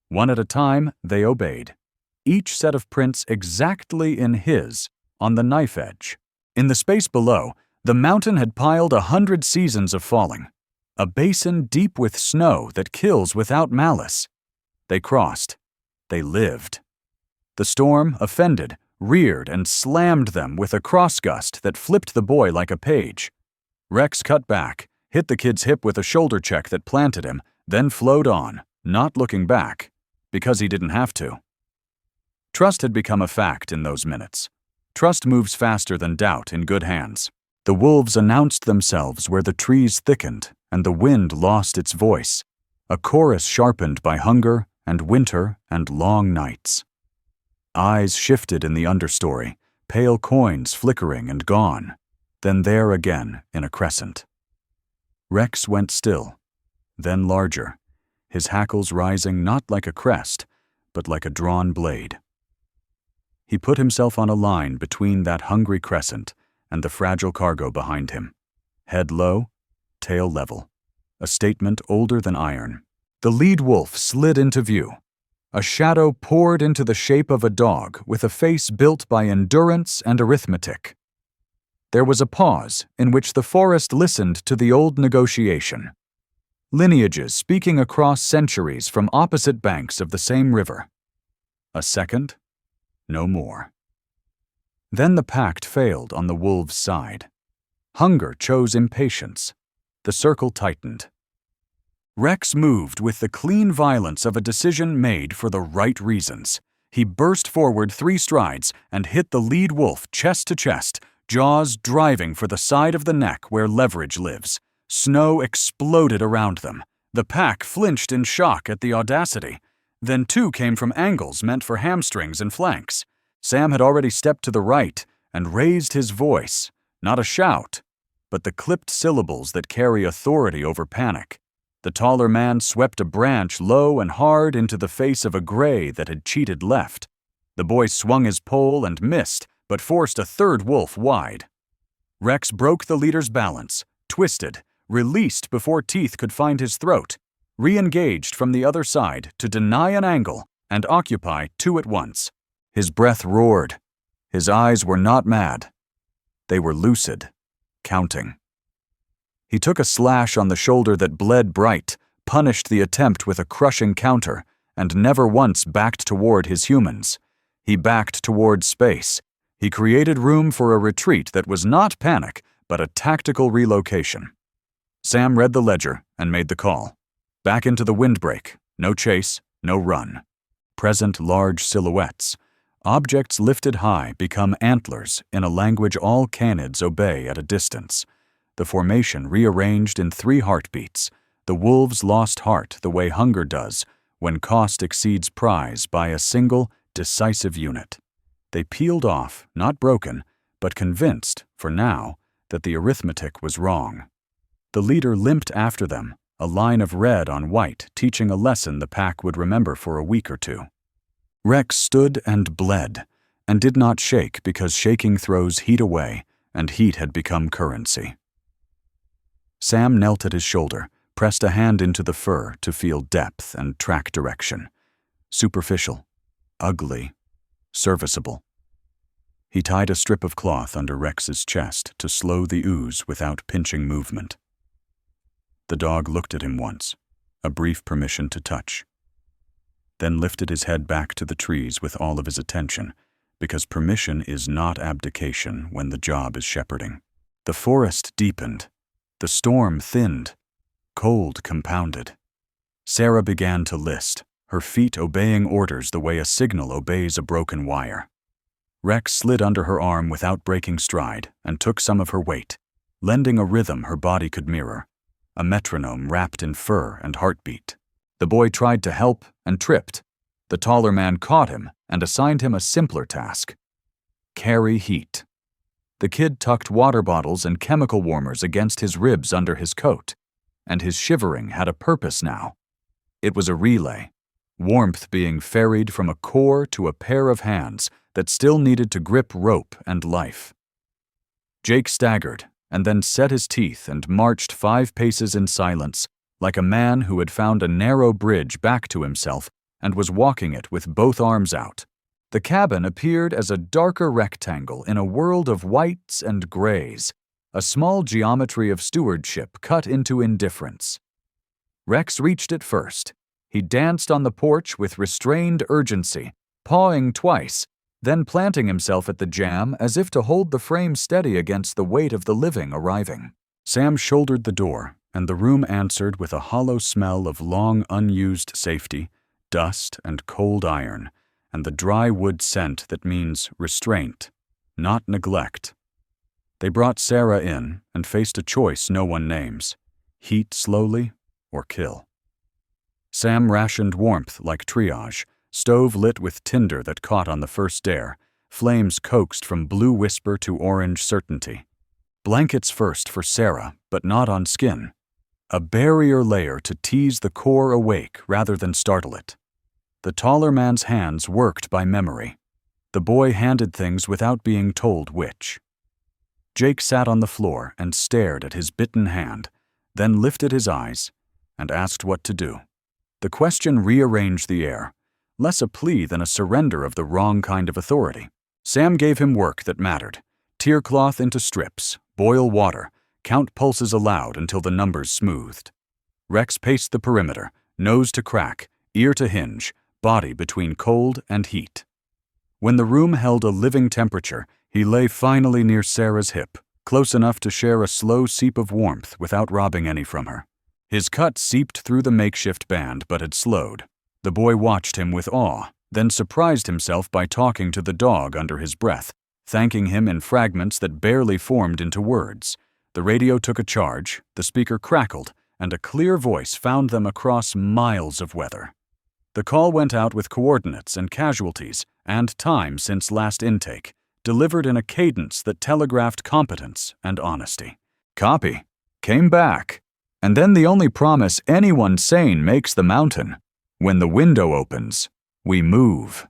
One at a time, they obeyed, each set of prints exactly in his, on the knife edge. In the space below, the mountain had piled 100 seasons of falling, a basin deep with snow that kills without malice. They crossed. They lived. The storm, offended, reared and slammed them with a cross-gust that flipped the boy like a page. Rex cut back, hit the kid's hip with a shoulder check that planted him, then flowed on, not looking back, because he didn't have to. Trust had become a fact in those minutes. Trust moves faster than doubt in good hands. The wolves announced themselves where the trees thickened and the wind lost its voice, a chorus sharpened by hunger and winter and long nights. Eyes shifted in the understory, pale coins flickering and gone, then there again in a crescent. Rex went still, then larger, his hackles rising not like a crest, but like a drawn blade. He put himself on a line between that hungry crescent and the fragile cargo behind him. Head low, tail level, a statement older than iron. The lead wolf slid into view. A shadow poured into the shape of a dog with a face built by endurance and arithmetic. There was a pause in which the forest listened to the old negotiation. Lineages speaking across centuries from opposite banks of the same river. A second, no more. Then the pact failed on the wolves' side. Hunger chose impatience. The circle tightened. Rex moved with the clean violence of a decision made for the right reasons. He burst forward 3 strides and hit the lead wolf chest to chest, jaws driving for the side of the neck where leverage lives. Snow exploded around them. The pack flinched in shock at the audacity. Then 2 came from angles meant for hamstrings and flanks. Sam had already stepped to the right and raised his voice, not a shout, but the clipped syllables that carry authority over panic. The taller man swept a branch low and hard into the face of a gray that had cheated left. The boy swung his pole and missed, but forced a 3rd wolf wide. Rex broke the leader's balance, twisted, released before teeth could find his throat. re-engaged from the other side to deny an angle and occupy two at once. His breath roared. His eyes were not mad. They were lucid, counting. He took a slash on the shoulder that bled bright, punished the attempt with a crushing counter, and never once backed toward his humans. He backed toward space. He created room for a retreat that was not panic, but a tactical relocation. Sam read the ledger and made the call. Back into the windbreak. No chase, no run. Present large silhouettes. Objects lifted high become antlers in a language all canids obey at a distance. The formation rearranged in 3 heartbeats. The wolves lost heart the way hunger does when cost exceeds prize by a single, decisive unit. They peeled off, not broken, but convinced, for now, that the arithmetic was wrong. The leader limped after them, a line of red on white teaching a lesson the pack would remember for a week or two. Rex stood and bled, and did not shake because shaking throws heat away, and heat had become currency. Sam knelt at his shoulder, pressed a hand into the fur to feel depth and track direction. Superficial, ugly, serviceable. He tied a strip of cloth under Rex's chest to slow the ooze without pinching movement. The dog looked at him once, a brief permission to touch, then lifted his head back to the trees with all of his attention, because permission is not abdication when the job is shepherding. The forest deepened. The storm thinned. Cold compounded. Sarah began to list, her feet obeying orders the way a signal obeys a broken wire. Rex slid under her arm without breaking stride and took some of her weight, lending a rhythm her body could mirror, a metronome wrapped in fur and heartbeat. The boy tried to help and tripped. The taller man caught him and assigned him a simpler task: carry heat. The kid tucked water bottles and chemical warmers against his ribs under his coat, and his shivering had a purpose now. It was a relay, warmth being ferried from a core to a pair of hands that still needed to grip rope and life. Jake staggered and then set his teeth and marched 5 paces in silence, like a man who had found a narrow bridge back to himself and was walking it with both arms out. The cabin appeared as a darker rectangle in a world of whites and grays, a small geometry of stewardship cut into indifference. Rex reached it first. He danced on the porch with restrained urgency, pawing twice, then planting himself at the jamb as if to hold the frame steady against the weight of the living arriving. Sam shouldered the door, and the room answered with a hollow smell of long unused safety, dust and cold iron, and the dry wood scent that means restraint, not neglect. They brought Sarah in and faced a choice no one names: heat slowly or kill. Sam rationed warmth like triage, stove lit with tinder that caught on the first dare, flames coaxed from blue whisper to orange certainty. Blankets first for Sarah, but not on skin. A barrier layer to tease the core awake rather than startle it. The taller man's hands worked by memory. The boy handed things without being told which. Jake sat on the floor and stared at his bitten hand, then lifted his eyes and asked what to do. The question rearranged the air, less a plea than a surrender of the wrong kind of authority. Sam gave him work that mattered: tear cloth into strips, boil water, count pulses aloud until the numbers smoothed. Rex paced the perimeter, nose to crack, ear to hinge, body between cold and heat. When the room held a living temperature, he lay finally near Sarah's hip, close enough to share a slow seep of warmth without robbing any from her. His cut seeped through the makeshift band but had slowed. The boy watched him with awe, then surprised himself by talking to the dog under his breath, thanking him in fragments that barely formed into words. The radio took a charge, the speaker crackled, and a clear voice found them across miles of weather. The call went out with coordinates and casualties and time since last intake, delivered in a cadence that telegraphed competence and honesty. Copy. Came back. And then the only promise anyone sane makes the mountain: when the window opens, we move.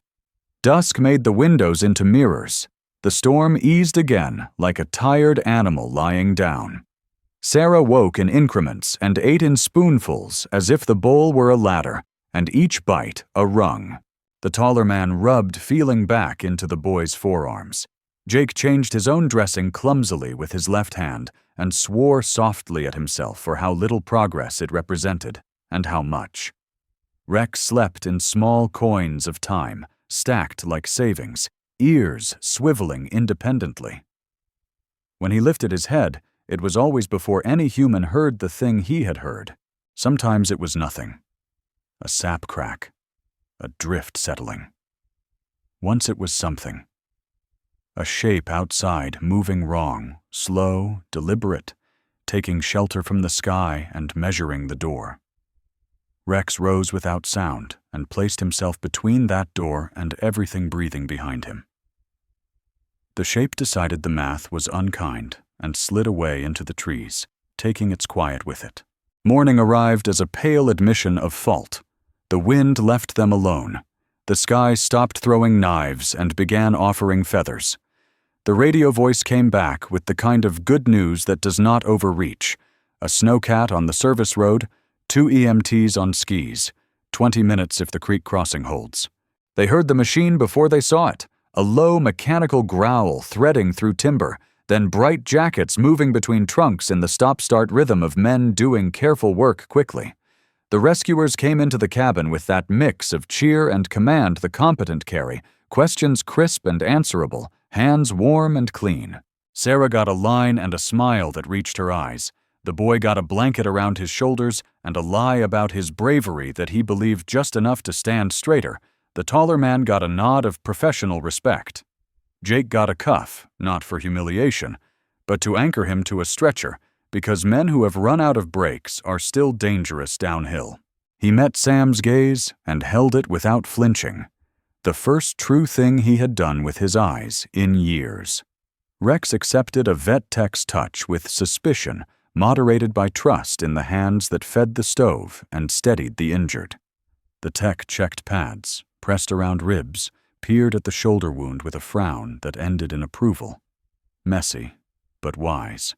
Dusk made the windows into mirrors. The storm eased again like a tired animal lying down. Sarah woke in increments and ate in spoonfuls as if the bowl were a ladder, and each bite a rung. The taller man rubbed feeling back into the boy's forearms. Jake changed his own dressing clumsily with his left hand and swore softly at himself for how little progress it represented, and how much. Rex slept in small coins of time, stacked like savings, ears swiveling independently. When he lifted his head, it was always before any human heard the thing he had heard. Sometimes it was nothing. A sap crack. A drift settling. Once it was something. A shape outside moving wrong, slow, deliberate, taking shelter from the sky and measuring the door. Rex rose without sound and placed himself between that door and everything breathing behind him. The shape decided the math was unkind and slid away into the trees, taking its quiet with it. Morning arrived as a pale admission of fault. The wind left them alone. The sky stopped throwing knives and began offering feathers. The radio voice came back with the kind of good news that does not overreach. A snowcat on the service road, 2 EMTs on skis, 20 minutes if the creek crossing holds. They heard the machine before they saw it, a low mechanical growl threading through timber, then bright jackets moving between trunks in the stop-start rhythm of men doing careful work quickly. The rescuers came into the cabin with that mix of cheer and command the competent carry, questions crisp and answerable, hands warm and clean. Sarah got a line and a smile that reached her eyes. The boy got a blanket around his shoulders and a lie about his bravery that he believed just enough to stand straighter. The taller man got a nod of professional respect. Jake got a cuff, not for humiliation, but to anchor him to a stretcher, because men who have run out of brakes are still dangerous downhill. He met Sam's gaze and held it without flinching. The first true thing he had done with his eyes in years. Rex accepted a vet tech's touch with suspicion, moderated by trust in the hands that fed the stove and steadied the injured. The tech checked pads, pressed around ribs, peered at the shoulder wound with a frown that ended in approval. Messy, but wise.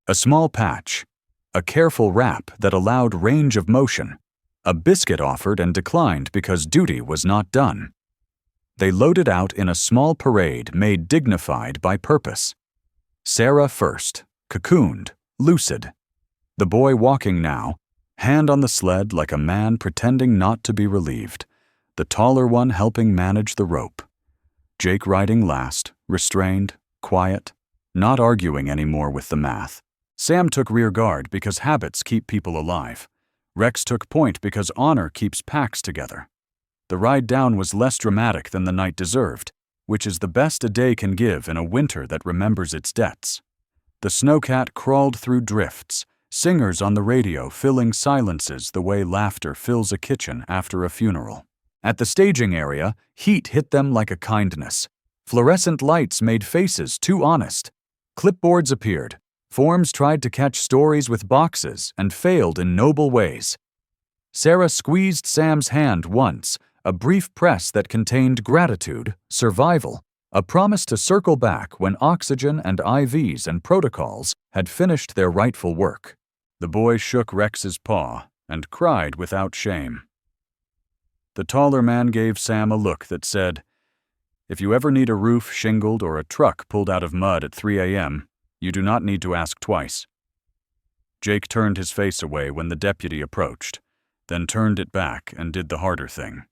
A small patch, a careful wrap that allowed range of motion, a biscuit offered and declined because duty was not done. They loaded out in a small parade made dignified by purpose. Sarah first, cocooned, lucid. The boy walking now, hand on the sled like a man pretending not to be relieved. The taller one helping manage the rope. Jake riding last, restrained, quiet, not arguing anymore with the math. Sam took rear guard because habits keep people alive. Rex took point because honor keeps packs together. The ride down was less dramatic than the night deserved, which is the best a day can give in a winter that remembers its debts. The snowcat crawled through drifts, singers on the radio filling silences the way laughter fills a kitchen after a funeral. At the staging area, heat hit them like a kindness. Fluorescent lights made faces too honest. Clipboards appeared. Forms tried to catch stories with boxes and failed in noble ways. Sarah squeezed Sam's hand once, a brief press that contained gratitude, survival, a promise to circle back when oxygen and IVs and protocols had finished their rightful work. The boy shook Rex's paw and cried without shame. The taller man gave Sam a look that said, "If you ever need a roof shingled or a truck pulled out of mud at 3 a.m., you do not need to ask twice." Jake turned his face away when the deputy approached, then turned it back and did the harder thing.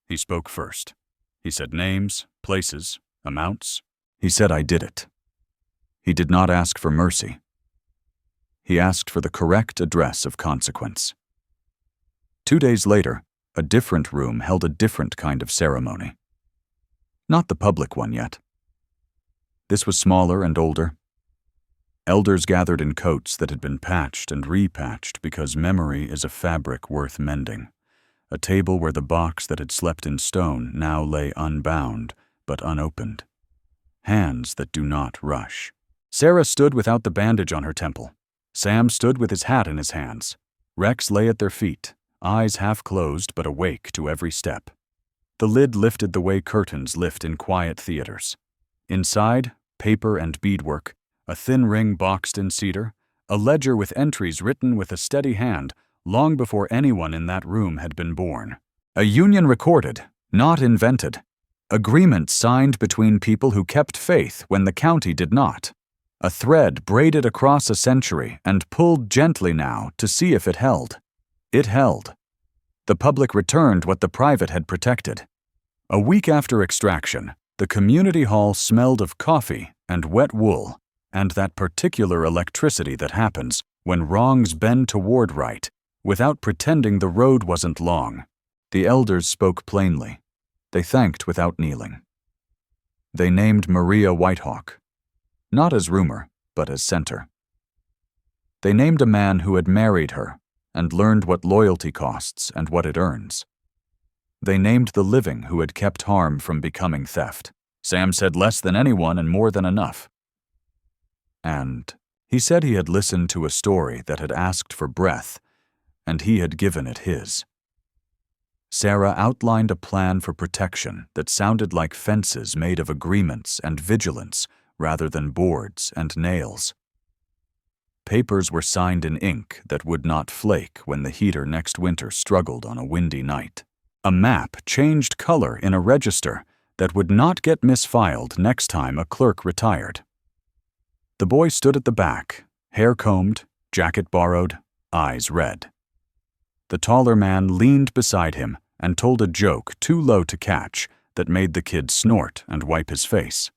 He spoke first. He said names, places, amounts. He said I did it. He did not ask for mercy. He asked for the correct address of consequence. 2 days later, a different room held a different kind of ceremony. Not the public one yet. This was smaller and older. Elders gathered in coats that had been patched and repatched because memory is a fabric worth mending. A table where the box that had slept in stone now lay unbound, but unopened. Hands that do not rush. Sarah stood without the bandage on her temple. Sam stood with his hat in his hands. Rex lay at their feet, eyes half closed but awake to every step. The lid lifted the way curtains lift in quiet theaters. Inside, paper and beadwork, a thin ring boxed in cedar, a ledger with entries written with a steady hand long before anyone in that room had been born. A union recorded, not invented. Agreements signed between people who kept faith when the county did not. A thread braided across a century and pulled gently now to see if it held. It held. The public returned what the private had protected. A week after extraction, the community hall smelled of coffee and wet wool, and that particular electricity that happens when wrongs bend toward right, without pretending the road wasn't long. The elders spoke plainly. They thanked without kneeling. They named Maria Whitehawk, not as rumor, but as center. They named a man who had married her and learned what loyalty costs and what it earns. They named the living who had kept harm from becoming theft. Sam said less than anyone and more than enough. And he said he had listened to a story that had asked for breath, and he had given it his. Sarah outlined a plan for protection that sounded like fences made of agreements and vigilance rather than boards and nails. Papers were signed in ink that would not flake when the heater next winter struggled on a windy night. A map changed color in a register that would not get misfiled next time a clerk retired. The boy stood at the back, hair combed, jacket borrowed, eyes red. The taller man leaned beside him and told a joke too low to catch that made the kid snort and wipe his face.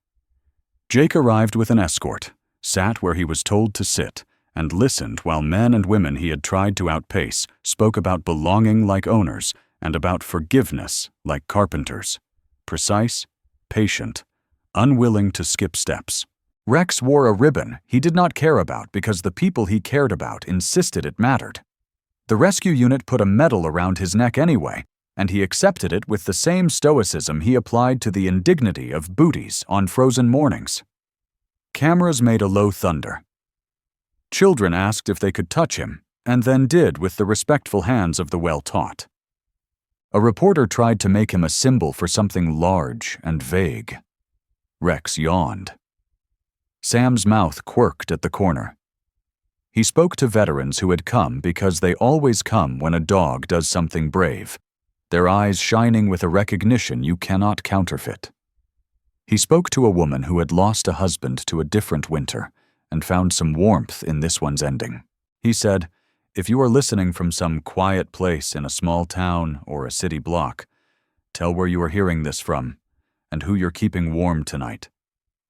Jake arrived with an escort, sat where he was told to sit, and listened while men and women he had tried to outpace spoke about belonging like owners and about forgiveness like carpenters. Precise, patient, unwilling to skip steps. Rex wore a ribbon he did not care about because the people he cared about insisted it mattered. The rescue unit put a medal around his neck anyway, and he accepted it with the same stoicism he applied to the indignity of booties on frozen mornings. Cameras made a low thunder. Children asked if they could touch him, and then did with the respectful hands of the well-taught. A reporter tried to make him a symbol for something large and vague. Rex yawned. Sam's mouth quirked at the corner. He spoke to veterans who had come because they always come when a dog does something brave, their eyes shining with a recognition you cannot counterfeit. He spoke to a woman who had lost a husband to a different winter and found some warmth in this one's ending. He said, "If you are listening from some quiet place in a small town or a city block, tell where you are hearing this from and who you're keeping warm tonight."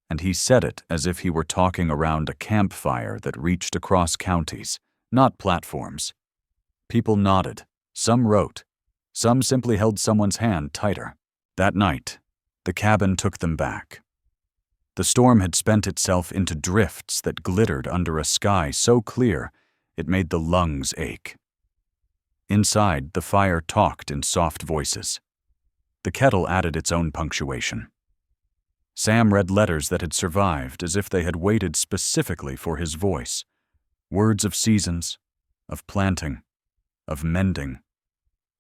And he said it as if he were talking around a campfire that reached across counties, not platforms. People nodded, some wrote, some simply held someone's hand tighter. That night, the cabin took them back. The storm had spent itself into drifts that glittered under a sky so clear it made the lungs ache. Inside, the fire talked in soft voices. The kettle added its own punctuation. Sam read letters that had survived as if they had waited specifically for his voice. Words of seasons, of planting, of mending,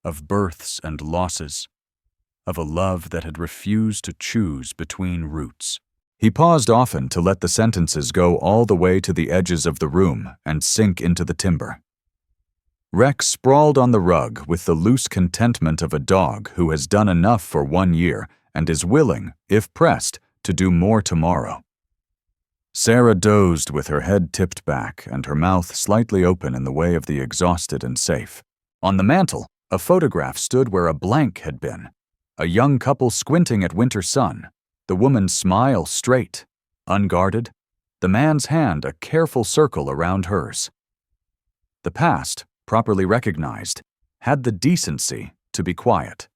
of births and losses, of a love that had refused to choose between roots. He paused often to let the sentences go all the way to the edges of the room and sink into the timber. Rex sprawled on the rug with the loose contentment of a dog who has done enough for 1 year and is willing, if pressed, to do more tomorrow. Sarah dozed with her head tipped back and her mouth slightly open in the way of the exhausted and safe. On the mantel, a photograph stood where a blank had been, a young couple squinting at winter sun, the woman's smile straight, unguarded, the man's hand a careful circle around hers. The past, properly recognized, had the decency to be quiet.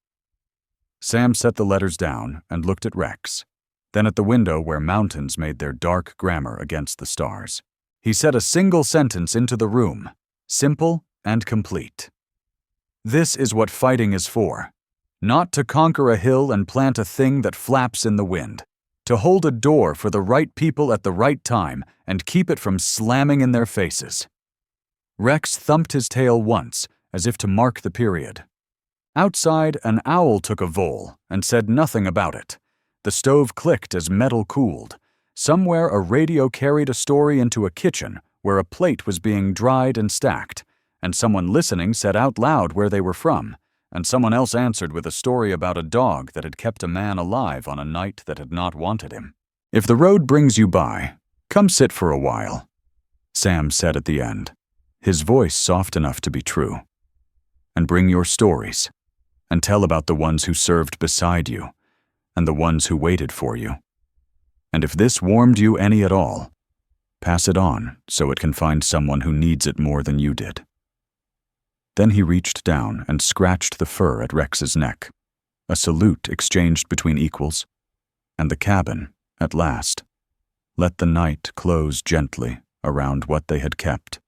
Sam set the letters down and looked at Rex, then at the window where mountains made their dark grammar against the stars. He said a single sentence into the room, simple and complete. "This is what fighting is for. Not to conquer a hill and plant a thing that flaps in the wind. To hold a door for the right people at the right time and keep it from slamming in their faces." Rex thumped his tail once, as if to mark the period. Outside, an owl took a vole and said nothing about it. The stove clicked as metal cooled. Somewhere a radio carried a story into a kitchen where a plate was being dried and stacked, and someone listening said out loud where they were from, and someone else answered with a story about a dog that had kept a man alive on a night that had not wanted him. "If the road brings you by, come sit for a while," Sam said at the end, his voice soft enough to be true. "And bring your stories, and tell about the ones who served beside you, and the ones who waited for you. And if this warmed you any at all, pass it on so it can find someone who needs it more than you did." Then he reached down and scratched the fur at Rex's neck, a salute exchanged between equals, and the cabin, at last, let the night close gently around what they had kept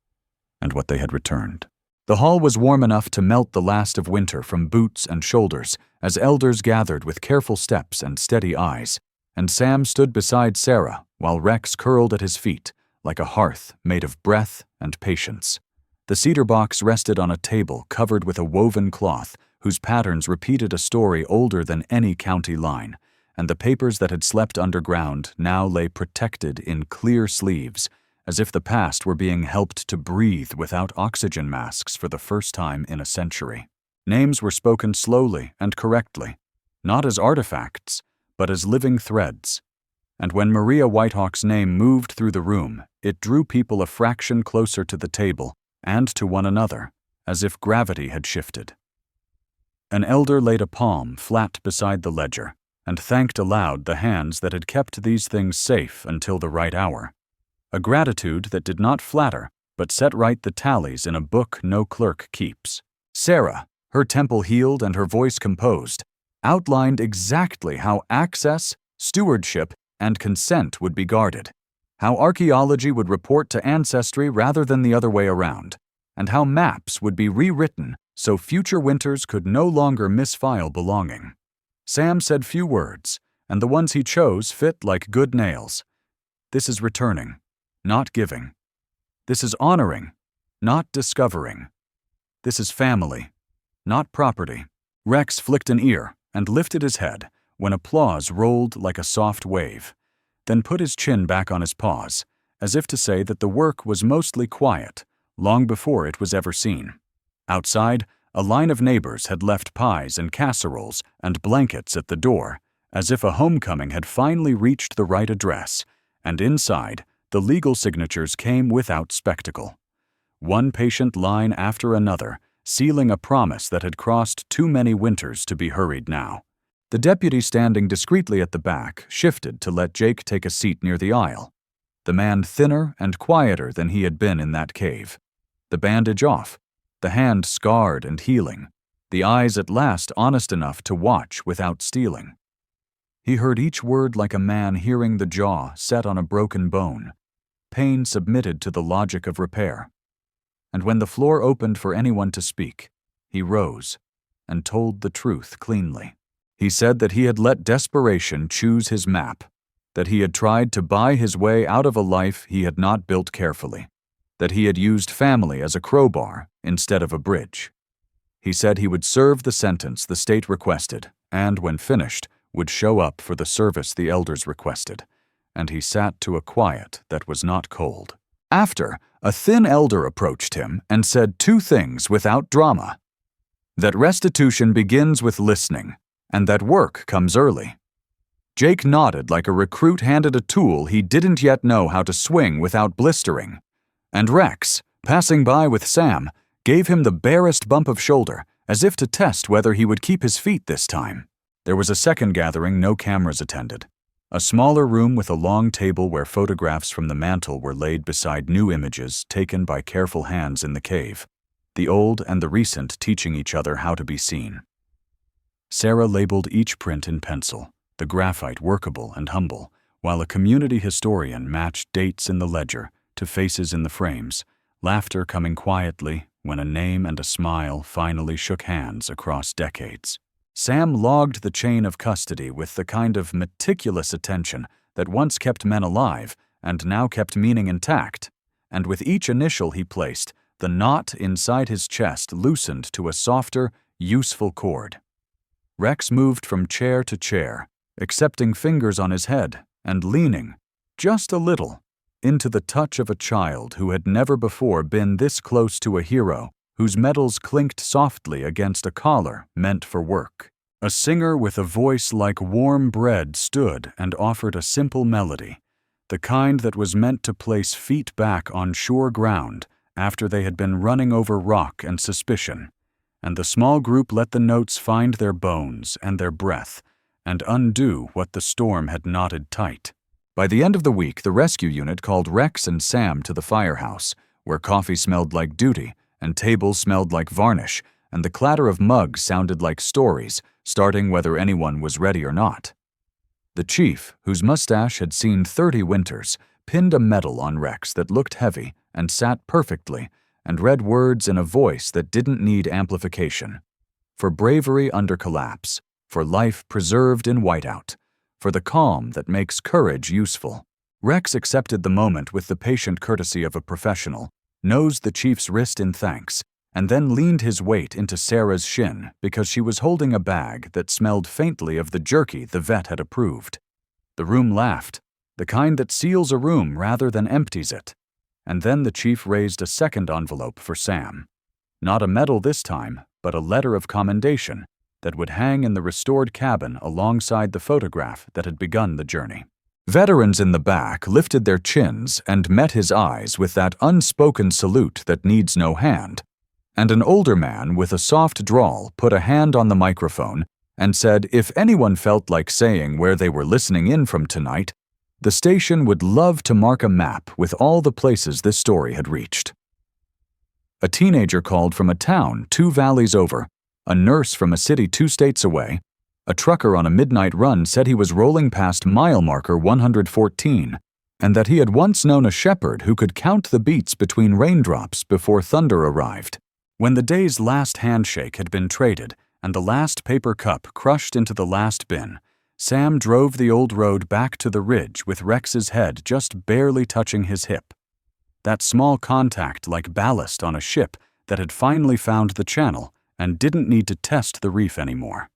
and what they had returned. The hall was warm enough to melt the last of winter from boots and shoulders as elders gathered with careful steps and steady eyes, and Sam stood beside Sarah while Rex curled at his feet like a hearth made of breath and patience. The cedar box rested on a table covered with a woven cloth whose patterns repeated a story older than any county line, and the papers that had slept underground now lay protected in clear sleeves, as if the past were being helped to breathe without oxygen masks for the first time in a century. Names were spoken slowly and correctly, not as artifacts, but as living threads. And when Maria Whitehawk's name moved through the room, it drew people a fraction closer to the table and to one another, as if gravity had shifted. An elder laid a palm flat beside the ledger and thanked aloud the hands that had kept these things safe until the right hour. A gratitude that did not flatter, but set right the tallies in a book no clerk keeps. Sarah, her temple healed and her voice composed, outlined exactly how access, stewardship, and consent would be guarded, how archaeology would report to ancestry rather than the other way around, and how maps would be rewritten so future winters could no longer misfile belonging. Sam said few words, and the ones he chose fit like good nails. This is returning, not giving. This is honoring, not discovering. This is family, not property. Rex flicked an ear and lifted his head when applause rolled like a soft wave, then put his chin back on his paws, as if to say that the work was mostly quiet, long before it was ever seen. Outside, a line of neighbors had left pies and casseroles and blankets at the door, as if a homecoming had finally reached the right address, and inside, the legal signatures came without spectacle. One patient line after another, sealing a promise that had crossed too many winters to be hurried now. The deputy standing discreetly at the back shifted to let Jake take a seat near the aisle, the man thinner and quieter than he had been in that cave. The bandage off, the hand scarred and healing, the eyes at last honest enough to watch without stealing. He heard each word like a man hearing the jaw set on a broken bone, pain submitted to the logic of repair. And when the floor opened for anyone to speak, he rose and told the truth cleanly. He said that he had let desperation choose his map, that he had tried to buy his way out of a life he had not built carefully, that he had used family as a crowbar instead of a bridge. He said he would serve the sentence the state requested and, when finished, would show up for the service the elders requested, and he sat to a quiet that was not cold. After, a thin elder approached him and said two things without drama: that restitution begins with listening, and that work comes early. Jake nodded like a recruit handed a tool he didn't yet know how to swing without blistering, and Rex, passing by with Sam, gave him the barest bump of shoulder, as if to test whether he would keep his feet this time. There was a second gathering no cameras attended, a smaller room with a long table where photographs from the mantel were laid beside new images taken by careful hands in the cave, the old and the recent teaching each other how to be seen. Sarah labeled each print in pencil, the graphite workable and humble, while a community historian matched dates in the ledger to faces in the frames, laughter coming quietly when a name and a smile finally shook hands across decades. Sam logged the chain of custody with the kind of meticulous attention that once kept men alive and now kept meaning intact, and with each initial he placed, the knot inside his chest loosened to a softer, useful cord. Rex moved from chair to chair, accepting fingers on his head and leaning, just a little, into the touch of a child who had never before been this close to a hero, whose medals clinked softly against a collar meant for work. A singer with a voice like warm bread stood and offered a simple melody, the kind that was meant to place feet back on sure ground after they had been running over rock and suspicion, and the small group let the notes find their bones and their breath and undo what the storm had knotted tight. By the end of the week, the rescue unit called Rex and Sam to the firehouse, where coffee smelled like duty and tables smelled like varnish, and the clatter of mugs sounded like stories, starting whether anyone was ready or not. The chief, whose mustache had seen 30 winters, pinned a medal on Rex that looked heavy and sat perfectly, and read words in a voice that didn't need amplification. For bravery under collapse, for life preserved in whiteout, for the calm that makes courage useful. Rex accepted the moment with the patient courtesy of a professional, nosed the chief's wrist in thanks, and then leaned his weight into Sarah's shin because she was holding a bag that smelled faintly of the jerky the vet had approved. The room laughed, the kind that seals a room rather than empties it. And then the chief raised a second envelope for Sam. Not a medal this time, but a letter of commendation that would hang in the restored cabin alongside the photograph that had begun the journey. Veterans in the back lifted their chins and met his eyes with that unspoken salute that needs no hand, and an older man with a soft drawl put a hand on the microphone and said if anyone felt like saying where they were listening in from tonight, the station would love to mark a map with all the places this story had reached. A teenager called from a town 2 valleys over, a nurse from a city 2 states away, a trucker on a midnight run said he was rolling past mile marker 114, and that he had once known a shepherd who could count the beats between raindrops before thunder arrived. When the day's last handshake had been traded and the last paper cup crushed into the last bin, Sam drove the old road back to the ridge with Rex's head just barely touching his hip. That small contact like ballast on a ship that had finally found the channel and didn't need to test the reef anymore.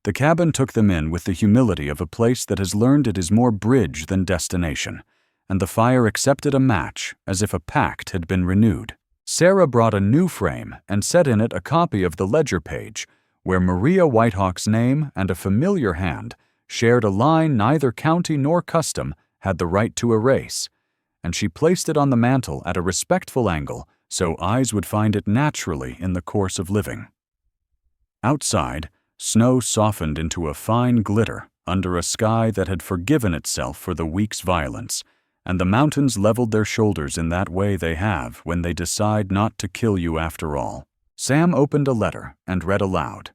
The cabin took them in with the humility of a place that has learned it is more bridge than destination, and the fire accepted a match as if a pact had been renewed. Sarah brought a new frame and set in it a copy of the ledger page, where Maria Whitehawk's name and a familiar hand shared a line neither county nor custom had the right to erase, and she placed it on the mantel at a respectful angle so eyes would find it naturally in the course of living. Outside, snow softened into a fine glitter under a sky that had forgiven itself for the week's violence, and the mountains leveled their shoulders in that way they have when they decide not to kill you after all. Sam opened a letter and read aloud,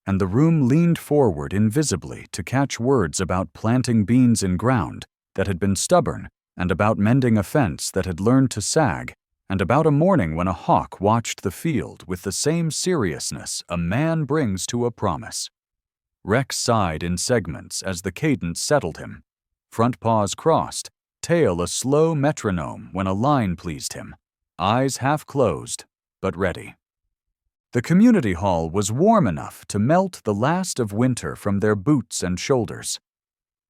and the room leaned forward invisibly to catch words about planting beans in ground that had been stubborn, and about mending a fence that had learned to sag, and about a morning when a hawk watched the field with the same seriousness a man brings to a promise. Rex sighed in segments as the cadence settled him. Front paws crossed, tail a slow metronome when a line pleased him, eyes half closed, but ready. The community hall was warm enough to melt the last of winter from their boots and shoulders.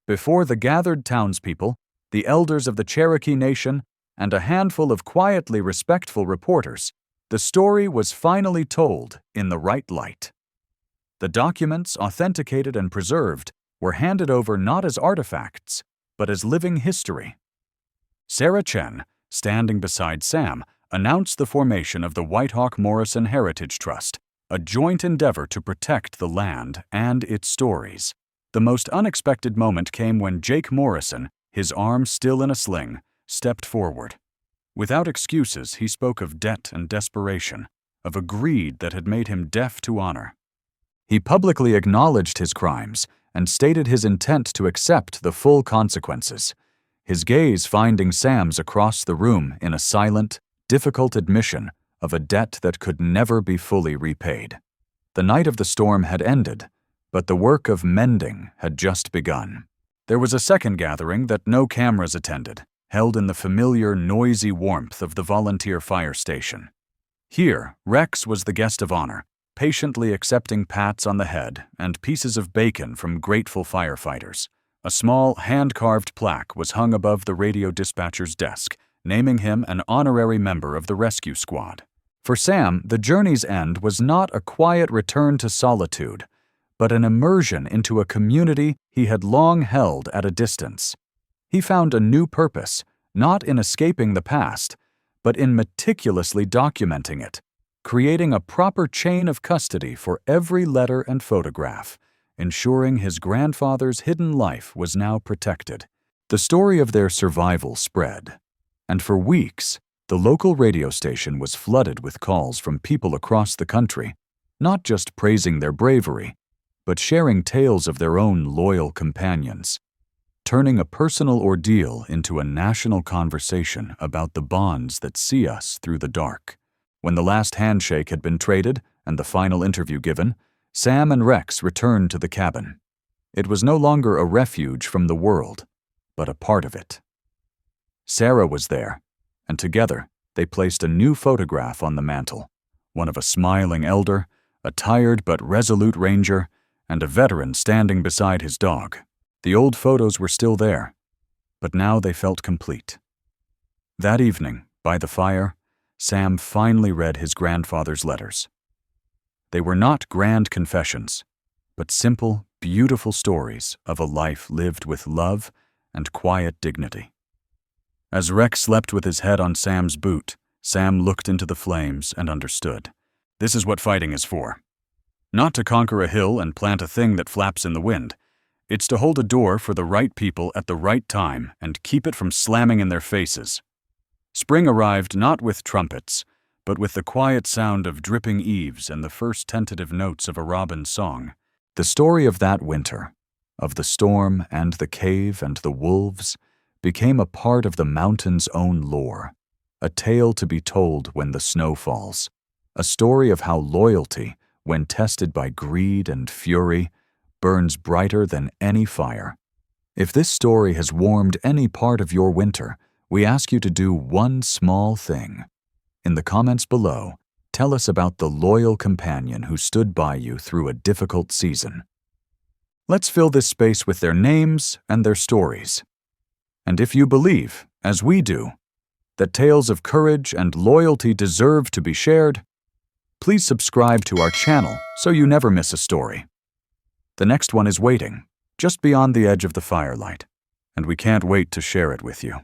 Before the gathered townspeople, the elders of the Cherokee Nation, and a handful of quietly respectful reporters, the story was finally told in the right light. The documents, authenticated and preserved, were handed over not as artifacts, but as living history. Sarah Chen, standing beside Sam, announced the formation of the Whitehawk Morrison Heritage Trust, a joint endeavor to protect the land and its stories. The most unexpected moment came when Jake Morrison, his arm still in a sling, stepped forward. Without excuses, he spoke of debt and desperation, of a greed that had made him deaf to honor. He publicly acknowledged his crimes and stated his intent to accept the full consequences, his gaze finding Sam's across the room in a silent, difficult admission of a debt that could never be fully repaid. The night of the storm had ended, but the work of mending had just begun. There was a second gathering that no cameras attended, held in the familiar, noisy warmth of the volunteer fire station. Here, Rex was the guest of honor, patiently accepting pats on the head and pieces of bacon from grateful firefighters, A small, hand-carved plaque was hung above the radio dispatcher's desk, naming him an honorary member of the rescue squad. For Sam, the journey's end was not a quiet return to solitude, but an immersion into a community he had long held at a distance. He found a new purpose, not in escaping the past, but in meticulously documenting it, creating a proper chain of custody for every letter and photograph, ensuring his grandfather's hidden life was now protected. The story of their survival spread, and for weeks, the local radio station was flooded with calls from people across the country, not just praising their bravery, but sharing tales of their own loyal companions, turning a personal ordeal into a national conversation about the bonds that see us through the dark. When the last handshake had been traded and the final interview given, Sam and Rex returned to the cabin. It was no longer a refuge from the world, but a part of it. Sarah was there, and together they placed a new photograph on the mantel, one of a smiling elder, a tired but resolute ranger, and a veteran standing beside his dog. The old photos were still there, but now they felt complete. That evening, by the fire, Sam finally read his grandfather's letters. They were not grand confessions, but simple, beautiful stories of a life lived with love and quiet dignity. As Rex slept with his head on Sam's boot, Sam looked into the flames and understood. This is what fighting is for. Not to conquer a hill and plant a thing that flaps in the wind. It's to hold a door for the right people at the right time and keep it from slamming in their faces. Spring arrived not with trumpets, but with the quiet sound of dripping eaves and the first tentative notes of a robin's song. The story of that winter, of the storm and the cave and the wolves, became a part of the mountain's own lore, a tale to be told when the snow falls, a story of how loyalty, when tested by greed and fury, burns brighter than any fire. If this story has warmed any part of your winter, we ask you to do one small thing. In the comments below, tell us about the loyal companion who stood by you through a difficult season. Let's fill this space with their names and their stories. And if you believe, as we do, that tales of courage and loyalty deserve to be shared, please subscribe to our channel so you never miss a story. The next one is waiting, just beyond the edge of the firelight, and we can't wait to share it with you.